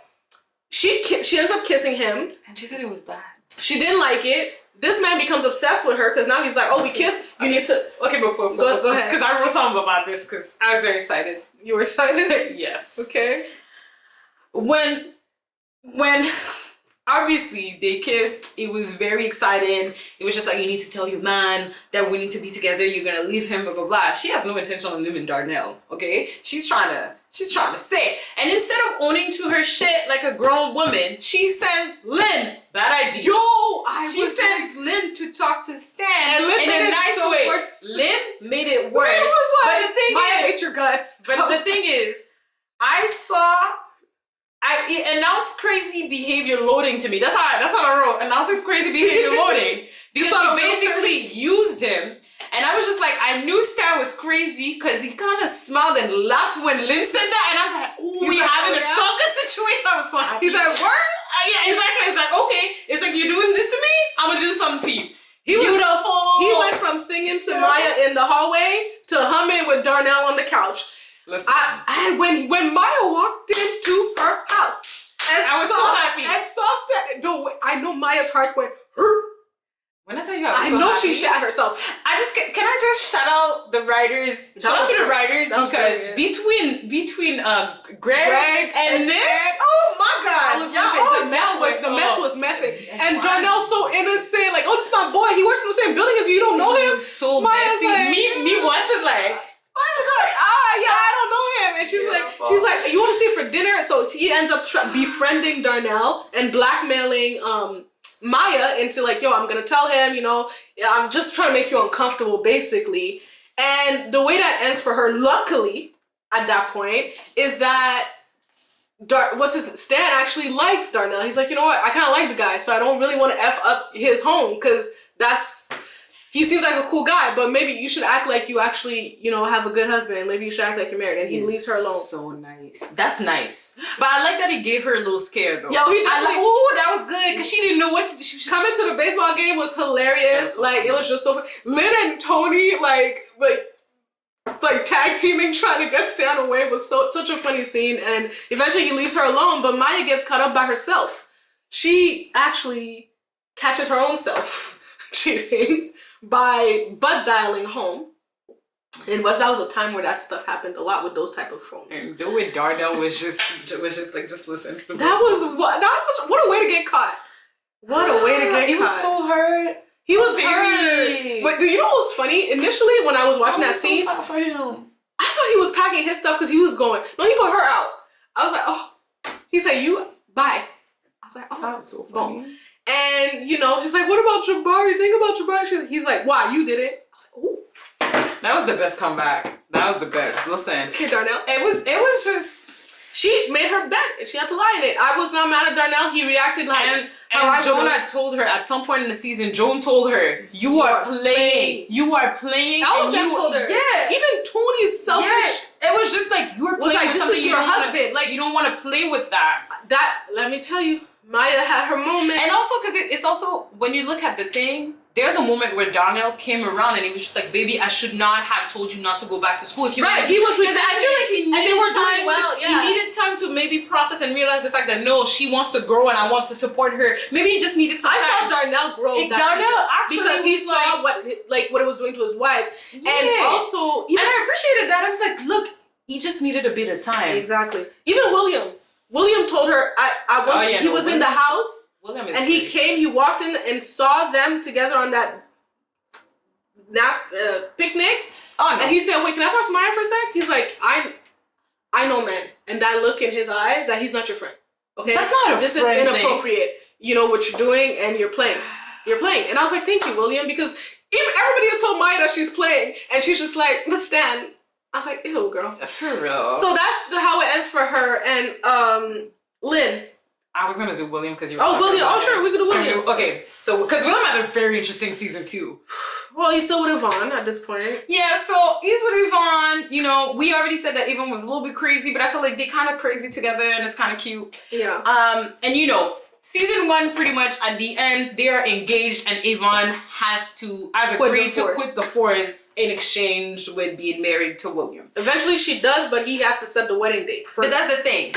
she ends up kissing him. And she said it was bad. She didn't like it. This man becomes obsessed with her because now he's like, oh, we kissed. You need to... Okay, but go ahead. Because I wrote something about this because I was very excited. You were excited? Yes. Okay. When obviously they kissed. It was very exciting. It was just like, you need to tell your man that we need to be together. You're gonna leave him, blah blah blah. She has no intention on leaving Darnell. Okay, she's trying to say. And instead of owning to her shit like a grown woman, she says, Lynn, bad idea. She sends Lynn to talk to Stan and Lynn in a nice way. Worse. Lynn made it worse. Lynn was like, but the thing Maya is, hates your guts. But the thing is, it announced crazy behavior loading to me. That's what I wrote. Announces crazy behavior loading. Because she basically used him. And I was just like, I knew Stan was crazy because he kind of smiled and laughed when Lynn said that. And I was like, ooh, we're having a stalker situation. I was so happy. He's like, what? Yeah, exactly. It's like, okay. It's like, you're doing this to me? I'm going to do something to you. Beautiful. He went from singing to Maya in the hallway to humming with Darnell on the couch. Listen. When Maya walked into her house, I was so happy. And saw Stan. I know Maya's heart went, hurt. When I tell you, I know she shat herself. Can I just shout out the writers? Shout out to the writers because between Greg and this, oh my God, the mess was messy. And Darnell's so innocent, like, oh, this is my boy. He works in the same building as you. You don't know him. So Maya's messy. Like, me watching like. I don't know him. And she's like, you want to stay for dinner? So he ends up befriending Darnell and blackmailing Maya into like, yo, I'm gonna tell him, I'm just trying to make you uncomfortable, basically. And the way that ends for her, luckily, at that point, is that Stan actually likes Darnell. He's like, you know what? I kind of like the guy, so I don't really want to F up his home because he seems like a cool guy, but maybe you should act like you actually, have a good husband. Maybe you should act like you're married. And he leaves her alone. So nice. That's nice. But I like that he gave her a little scare, though. Yeah, he did. Oh, that was good, because she didn't know what to do. She was just... Coming to the baseball game was hilarious. It was just so fun. Lynn and Toni, like tag teaming, trying to get Stan away was such a funny scene. And eventually he leaves her alone, but Maya gets caught up by herself. She actually catches her own self cheating by butt dialing home. And that was a time where that stuff happened a lot with those type of phones. And do it, Darnell was just like, just listen. What a way to get caught. What a way to get caught. He was so hurt. He was hurt. But you know what was funny? Initially, when I was watching that scene, so for him. I thought he was packing his stuff because he was going. No, he put her out. I was like, oh. He said, you, bye. I was like, oh. That was so funny. Boom. And, she's like, what about Jabari? Think about Jabari. He's like, why? You did it. I was like, ooh. That was the best comeback. That was the best. Listen. Okay, Darnell. It was just... She made her bet and she had to lie in it. I was not mad at Darnell. He reacted like... And Joan had told her at some point in the season, Joan told her, you are playing. You are playing. All of them told her. Yeah. Even Tony's selfish. Yeah. It was just like, you are playing with something your husband. You don't want to play with that. Let me tell you, Maya had her moment. And also, because it's also, when you look at the thing, there's a moment where Darnell came around and he was just like, baby, I should not have told you not to go back to school. If you Right, he was because I feel like he needed He needed time to maybe process and realize the fact that no, she wants to grow and I want to support her. Maybe he just needed some time. I saw Darnell grow because he saw what it was doing to his wife. Yeah. And also, and I appreciated that. I was like, look, he just needed a bit of time. Exactly. Even William told her he was in the house. And he came, he walked in and saw them together on that picnic. Oh, no. And he said, wait, can I talk to Maya for a sec? He's like, I know, man. And that look in his eyes that he's not your friend. Okay? That's not a friend. This is inappropriate. You know what you're doing and you're playing. You're playing. And I was like, thank you, William, because if everybody has told Maya that she's playing and she's just like, let's stand. I was like, ew, girl. For real. So that's how it ends for her. And Lynn. I was gonna do William because you were William. Oh, sure, we could do William. Okay, so because William had a very interesting season 2. Well, he's still with Yvonne at this point. Yeah, so he's with Yvonne. We already said that Yvonne was a little bit crazy, but I feel like they're kind of crazy together, and it's kind of cute. Yeah. And season 1, pretty much at the end, they are engaged, and Yvonne has agreed to quit the force in exchange with being married to William. Eventually, she does, but he has to set the wedding date first. But that's the thing.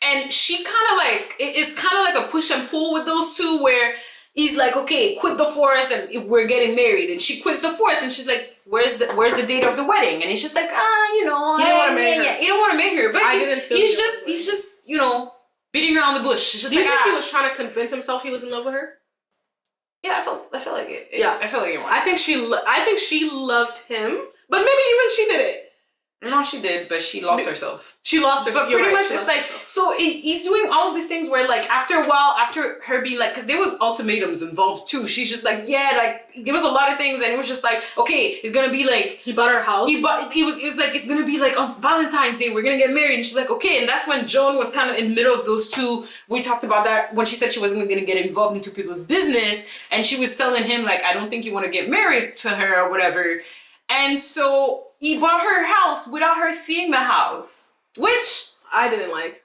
And she kind of it's kind of like a push and pull with those two where he's like, okay, quit the force and we're getting married. And she quits the force and she's like, where's the date of the wedding? And he's just like, He didn't want to marry her. He don't want to marry her. But he's just, you know, beating around the bush. It's just Do you like, think he was trying to convince himself he was in love with her? Yeah, I felt like it. Yeah, I felt like it. I think she loved him, but maybe even she did it. No, she did, but she lost herself. She lost herself. But pretty much, it's like, so he's doing all of these things where, like, after a while, after her being like, because there was ultimatums involved too. She's just like, yeah, like, there was a lot of things, and it was just like, okay, it's gonna be like, he bought her house. it was like, it's gonna be like on Valentine's Day, we're gonna get married, and she's like, okay, and that's when Joan was kind of in the middle of those two. We talked about that when she said she wasn't gonna get involved into people's business, and she was telling him like, I don't think you want to get married to her or whatever, and so he bought her house without her seeing the house, which I didn't like.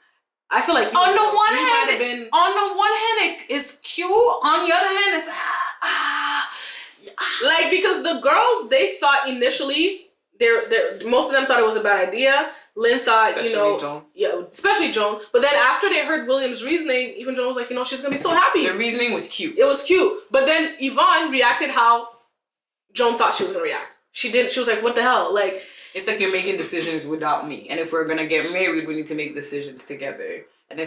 I feel like on the one hand it is cute. On the other hand, it's like, because the girls, they thought initially, most of them thought it was a bad idea. Lynn thought, especially Joan. Yeah, especially Joan. But then after they heard William's reasoning, even Joan was like, she's gonna be so happy. The reasoning was cute. It was cute. But then Yvonne reacted how Joan thought she was gonna react. She was like, what the hell? Like, it's like you're making decisions without me, and if we're gonna get married, we need to make decisions together. And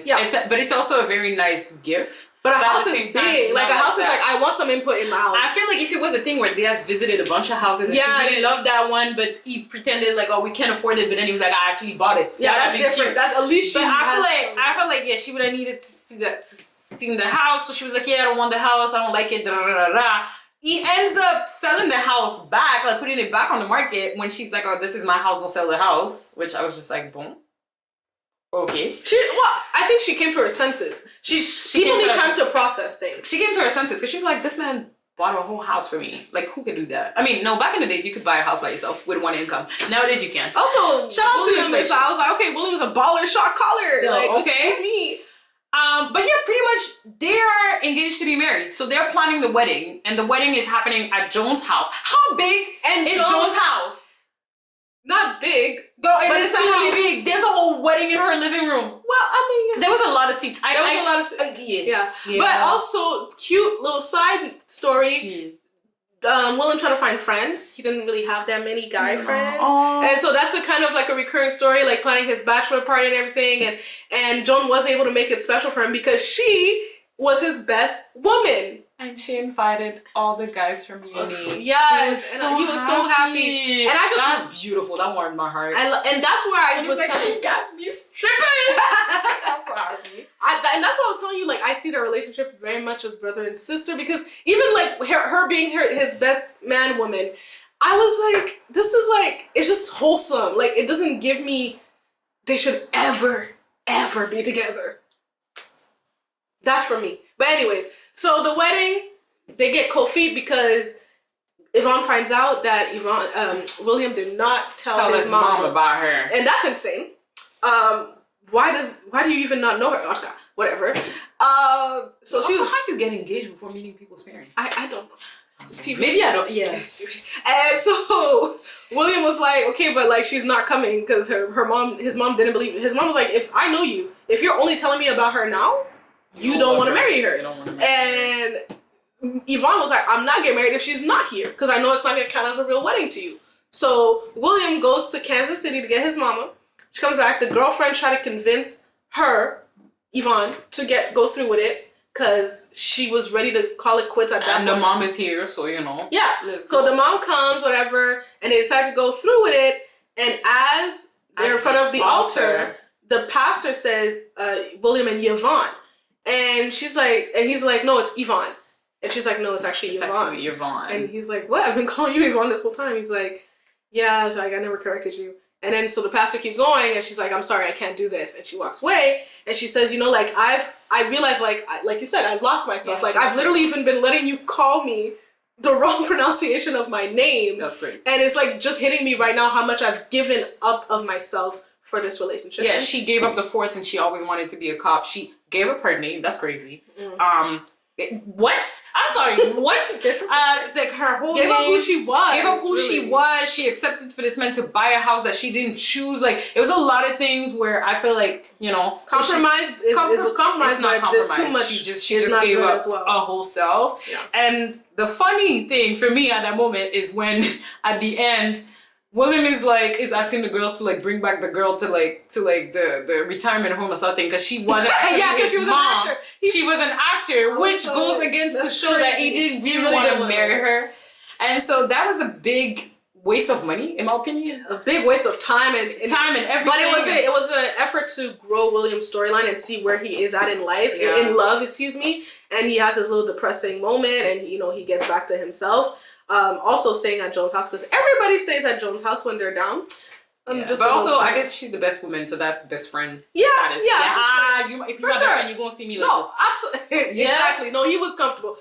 but it's also a very nice gift. But a house is big. Like, a house is like, I want some input in my house. I feel like if it was a thing where they had visited a bunch of houses and she really loved that one, but he pretended like, oh, we can't afford it, but then he was like, I actually bought it. Yeah, that's different. Cute. That's at least she. But I feel like yeah, she would have needed to see the house. So she was like, yeah, I don't want the house. I don't like it. Da da da da. He ends up selling the house back, like putting it back on the market when she's like, oh, this is my house, don't sell the house. Which I was just like, boom. Okay. I think she came to her senses. People need time to process things. She came to her senses because she was like, this man bought a whole house for me. Like, who could do that? I mean, no, back in the days, you could buy a house by yourself with one income. Nowadays, you can't. Also, shout out to William. So I was like, okay, William's a baller, shot caller. Like, okay. Excuse me. But yeah, pretty much they are engaged to be married. So they're planning the wedding, and the wedding is happening at Joan's house. How big is Joan's house? Not big. Girl, it is really big. There's a whole wedding in her living room. Well, I mean, there was a lot of seats. There was a lot of seats. Yeah. But also, cute little side story. William trying to find friends. He didn't really have that many guy friends. And so that's a kind of like a recurring story, like planning his bachelor party and everything. And Joan was able to make it special for him because she was his best woman. And she invited all the guys from uni. Yes, he was so happy. And I just that's beautiful. That warmed my heart. And that's where I was like, she got me strippers. That's so happy. And that's what I was telling you. Like, I see their relationship very much as brother and sister because even like her being his best man woman, I was like, this is like, it's just wholesome. Like, it doesn't give me they should ever be together. That's for me. But anyways. So the wedding, they get cold feet because Yvonne finds out that William did not tell his mom about her, and that's insane. Why do you even not know her? Oscar, whatever. So also, how do you get engaged before meeting people's parents? I don't know. It's TV. Maybe I don't. Yeah. And so William was like, okay, but like she's not coming because his mom didn't believe it. His mom was like, if I know you, if you're only telling me about her now. You don't want to marry her. And Yvonne was like, I'm not getting married if she's not here because I know it's not going to count as a real wedding to you. So William goes to Kansas City to get his mama. She comes back. The girlfriend tried to convince her, Yvonne, to go through with it because she was ready to call it quits at that point. And the mom is here, so Yeah. So the mom comes, whatever, and they decide to go through with it. And as they're in front of the altar, the pastor says, William and Yvonne. And she's like, and he's like, no, it's Yvonne. And she's like, no, it's actually Yvonne. And he's like, what? I've been calling you Yvonne this whole time. He's like, yeah, like I never corrected you. And then so the pastor keeps going, and she's like, I'm sorry, I can't do this. And she walks away, and she says, like I realized, like you said, I've lost myself. Yeah, like I've literally even been letting you call me the wrong pronunciation of my name. That's crazy. And it's like just hitting me right now how much I've given up of myself for this relationship. Yeah, she gave up the force, and she always wanted to be a cop. She gave up her name. That's crazy. What? I'm sorry. What? Like her whole gave name. Up who she was. Gave up who she was. She accepted for this man to buy a house that she didn't choose. Like it was a lot of things where I feel like compromise is a compromise. It's not compromise. There's too much. She just gave up a whole self. Yeah. And the funny thing for me at that moment is when at the end. William is asking the girls to like bring back the girl to the retirement home or something because she wasn't because she was mom. an actor. She was an actor, which goes against the show that he didn't really want to marry her. And so that was a big waste of money, in my opinion. A big waste of time and everything. But it was an effort to grow William's storyline and see where he is at in life, in love, excuse me. And he has this little depressing moment, and you know he gets back to himself. Also staying at Joan's house because everybody stays at Joan's house when they're down. But also, I guess she's the best woman, so that's the best friend status. Yeah. Sure. If you're my best friend, you're gonna see me like this. No, absolutely, exactly. No, he was comfortable.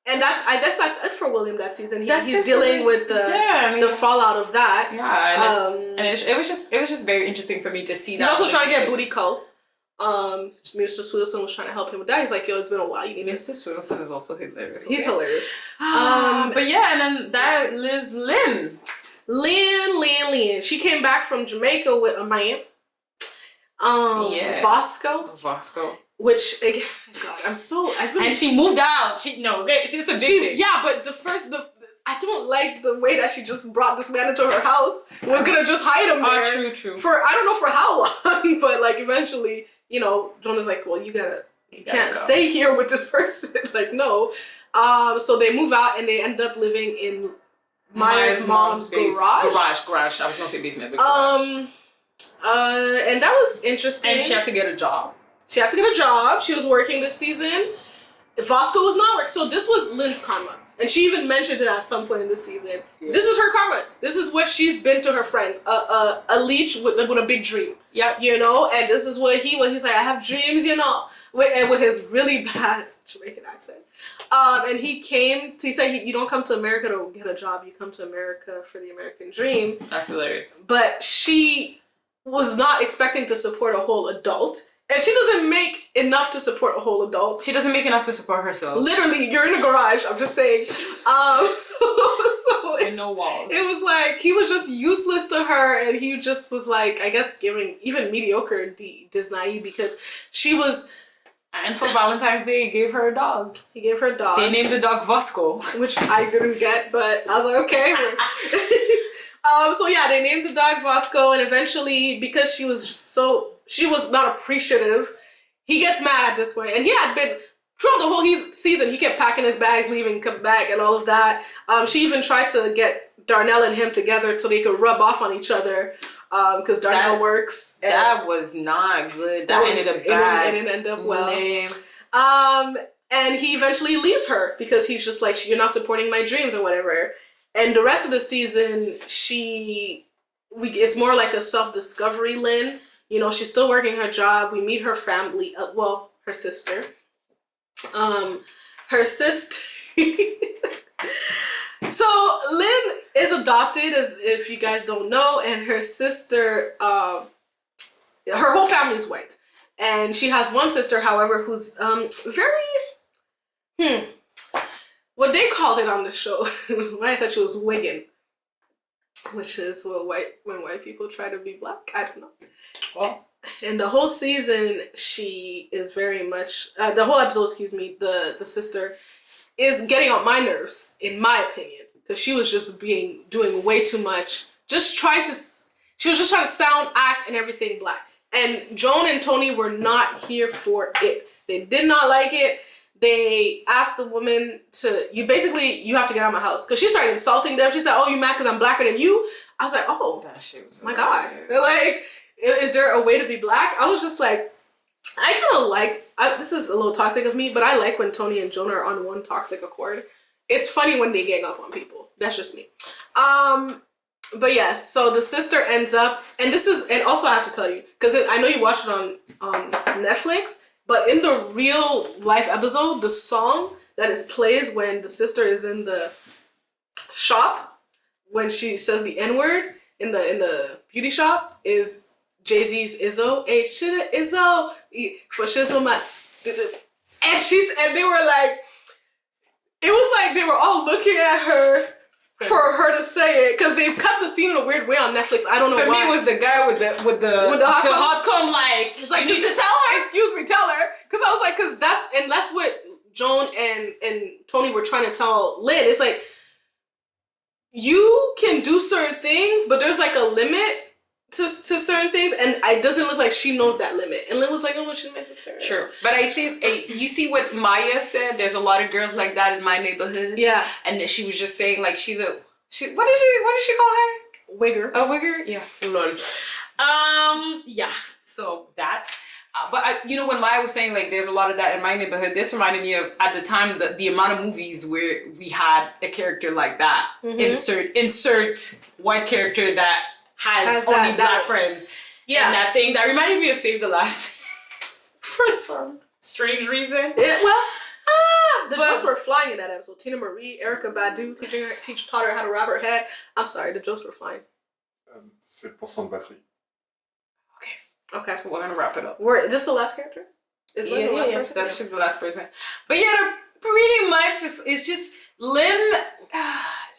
And I guess that's it for William that season. He's dealing with the fallout of that. Yeah, and it was just very interesting for me to see that. He's also trying to get booty calls. Mr. Swilson was trying to help him with that. He's like, yo, it's been a while. You need Mr. Swilson is also hilarious. He's hilarious. But yeah, and then that lives Lynn. Lynn. She came back from Jamaica with a man. Vasco. Which, God, and she moved out. It's a big thing. Yeah, but I don't like the way that she just brought this man into her house. Was gonna just hide him there. True. I don't know for how long, but like eventually, you know, Jonah's like, well, you can't stay here with this person. Like, no. So they move out and they end up living in Maya's mom's garage. Garage. I was gonna say basement, but garage. And that was interesting. And she had to get a job. She was working this season. Vasco was not working. So this was Lynn's karma. And she even mentions it at some point in this season. Yeah. This is her karma. This is what she's been to her friends. A leech with a big dream. Yeah. You know? And this is what he was. He's like, I have dreams, you know. With his really bad Jamaican accent. And he said, you don't come to America to get a job. You come to America for the American dream. That's hilarious. But she was not expecting to support a whole adult. And she doesn't make enough to support a whole adult. She doesn't make enough to support herself. Literally, you're in a garage. I'm just saying. So and no walls. It was like he was just useless to her, and he just was like, I guess, giving even mediocre Disney because she was. And for Valentine's Day, he gave her a dog. He gave her a dog. They named the dog Vasco, which I didn't get, but I was like, okay. So yeah, they named the dog Vasco, and eventually, because she was not appreciative, he gets mad at this point. And he had been, throughout the whole season, he kept packing his bags, leaving, come back, and all of that. She even tried to get Darnell and him together so they could rub off on each other. Because Darnell works. That was not good. That ended up bad. It didn't end up well. And he eventually leaves her because he's just like, you're not supporting my dreams or whatever. And the rest of the season, it's more like a self-discovery Lynn. You know, she's still working her job. We meet her family. Her sister. So Lynn is adopted, as if you guys don't know, and her sister, her whole family is white. And she has one sister, however, who's very, what they called it on the show, when I said she was wiggin', which is when white people try to be black. I don't know. Well, in the whole season, she is very much, the whole episode, the sister is getting on my nerves, in my opinion, because she was just doing way too much. She was just trying to sound, act, and everything black. And Joan and Toni were not here for it. They did not like it. They asked the woman you have to get out of my house. Because she started insulting them. She said, oh, you mad because I'm blacker than you? I was like, oh, that shit was my God. Like, is there a way to be black? I was just like, I kind of like, this is a little toxic of me, but I like when Toni and Jonah are on one toxic accord. It's funny when they gang up on people. That's just me. But yes, so the sister ends up, and also I have to tell you, because I know you watched it on Netflix, but in the real life episode, the song that plays when the sister is in the shop, when she says the N-word in the beauty shop, is Jay-Z's Izzo, Izzo, for shizzle my, and they were like, it was like they were all looking at her for her to say it, because they cut the scene in a weird way on Netflix. I don't know why. For me, it was the guy with the hot comb, like, it's like, you need to tell her. Excuse me, tell her. Because I was like, that's what Joan and Toni were trying to tell Lynn. It's like, you can do certain things, but there's like a limit to certain things, and it doesn't look like she knows that limit. And Lynn was like, "Oh, she's necessary." Sure, but I see. You see what Maya said? There's a lot of girls like that in my neighborhood. Yeah, and she was just saying like what did she call her? Wigger. A wigger? Yeah. Lord. Yeah. So that. But when Maya was saying like there's a lot of that in my neighborhood, this reminded me of at the time the amount of movies where we had a character like that. Mm-hmm. Insert white character that has only black friends. Yeah. And that thing that reminded me of Save the Last for some strange reason. The jokes were flying in that episode. Tina Marie, Erykah Badu taught her how to wrap her head. I'm sorry, the jokes were flying. 7% de batterie. Okay, we're gonna wrap it up. Is this the last character? Is Lynn the last person? That's just the last person. But yeah, pretty much it's just Lynn.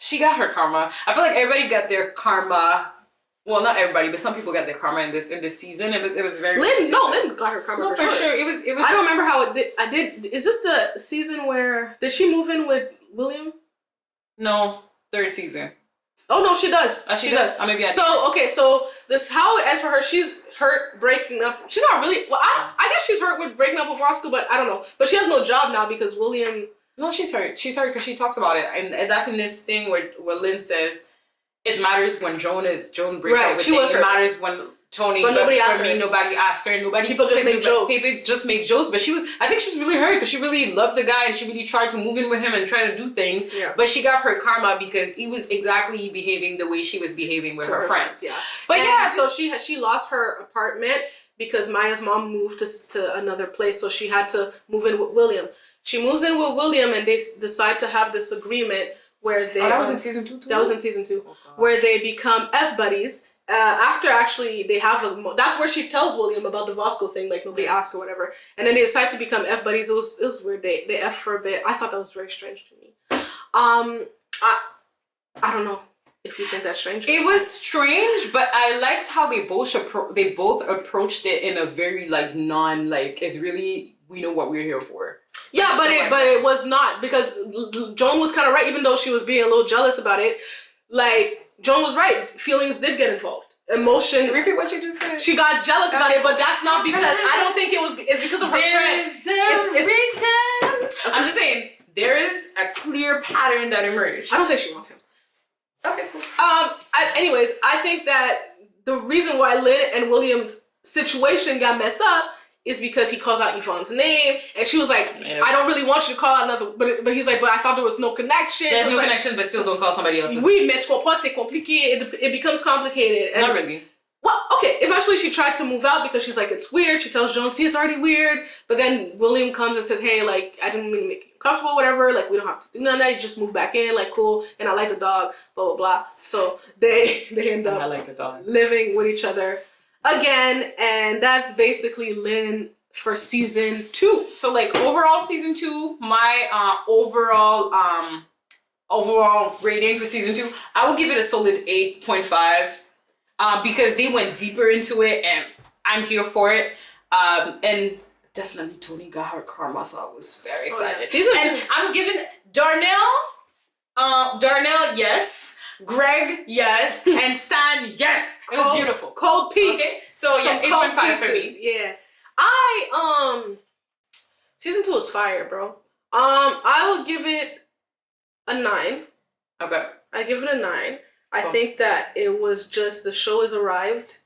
She got her karma. I feel like everybody got their karma. Well, not everybody, but some people got their karma in this season. It was very. Lynn got her karma. No, for sure. It was. I don't remember how it did. I did. Is this the season where did she move in with William? No, third season. Oh no, she does. She does. Maybe I did. So this how it ends for her. She's hurt breaking up. She's not really. Well, I guess she's hurt with breaking up with Roscoe, but I don't know. But she has no job now because William. No, she's hurt. She's hurt because she talks about it, and that's in this thing where Lynn says it matters when Joan breaks up with it. It matters when Toni. But nobody asked her. Nobody asked her. People just make jokes. People just make jokes. But I think she was really hurt because she really loved the guy and she really tried to move in with him and try to do things. Yeah. But she got her karma because he was exactly behaving the way she was behaving with her friends. Yeah. But so she lost her apartment because Maya's mom moved to another place, so she had to move in with William. She moves in with William and they decide to have this agreement where they. Oh, that was in season 2 too? That was in season 2, where they become F-buddies. After actually they have that's where she tells William about the Vosco thing, like nobody asked or whatever, and then they decide to become F-buddies. It was weird. They F for a bit. I thought that was very strange to me. I don't know if you think that's strange. It was strange, but I liked how they both approached it in a very like it's really we know what we're here for. Yeah, but it was not, because Joan was kind of right, even though she was being a little jealous about it. Like, Joan was right. Feelings did get involved. Emotion. Repeat what you just said. She got jealous about it, but that's not because I don't think it's because of her friend. I'm just saying there is a clear pattern that emerged. I don't think she wants him. Okay. Cool. Anyways, I think that the reason why Lynn and William's situation got messed up is because he calls out Yvonne's name, and she was like, I don't really want you to call out another, but he's like, but I thought there was no connection. There's no connection, but still don't call somebody else. Oui, mais tu comprends, c'est compliqué. It becomes complicated. And, not really. Well, okay, eventually she tried to move out because she's like, it's weird. She tells Joan, see, it's already weird. But then William comes and says, hey, like, I didn't mean to make you comfortable, whatever. Like, we don't have to do none of that. You just move back in, like, cool. And I like the dog, blah, blah, blah. So they end up living with each other again. And that's basically Lynn for season 2. So like overall season 2, my overall rating for season 2, I would give it a solid 8.5 because they went deeper into it and I'm here for it. And definitely Toni got her karma, so I was very excited. Yeah. Season 2. And I'm giving Darnell, yes. Greg, yes. And Stan, yes. It was beautiful. Cold peace. Okay? So yeah, 8.5 for me. Yeah. Season 2 is fire, bro. I will give it a 9. Okay. I give it a 9. I think that it was just the show has arrived.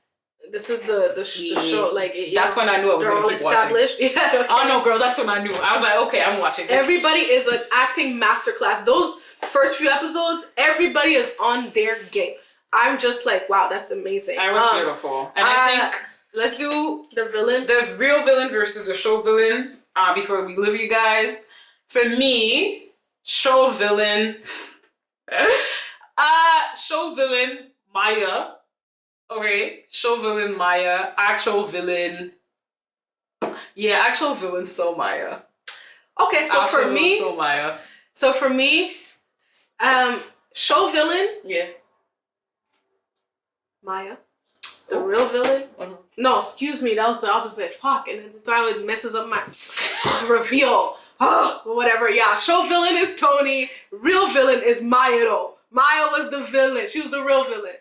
This is the show, like that's when I knew I was gonna keep established. Watching. Yeah. Okay. Oh no, girl, that's when I knew. I was like, okay, I'm watching this. Everybody is an acting masterclass. Those first few episodes, everybody is on their game. I'm just like, wow, that's amazing. It was beautiful, and I think. Let's do the real villain versus the show villain. Before we leave you guys, for me, show villain, Maya. Okay, show villain Maya. Actual villain, actual villain so Maya. Okay, so actual for me, so Maya. So for me, show villain. Yeah. Maya. The real villain? Mm-hmm. No, excuse me, that was the opposite. Fuck, and at the time it messes up my reveal. Whatever, yeah. Show villain is Toni. Real villain is Maya though. Maya was the villain. She was the real villain.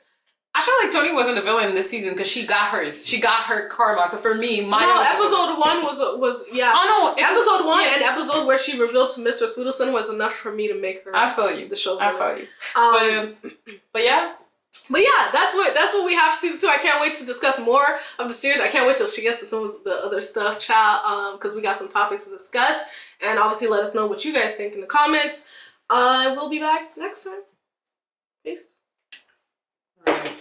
I feel like Toni wasn't the villain this season because she got hers. She got her karma. So for me, Maya. No, was episode 1 was yeah. Oh no, episode 1 and episode where she revealed to Mr. Sweetelson was enough for me to make her. I feel you. The show. I feel you. But yeah. But yeah, that's what we have for season 2. I can't wait to discuss more of the series. I can't wait till she gets to some of the other stuff, child. Because we got some topics to discuss, and obviously let us know what you guys think in the comments. We'll be back next time. Peace. Right.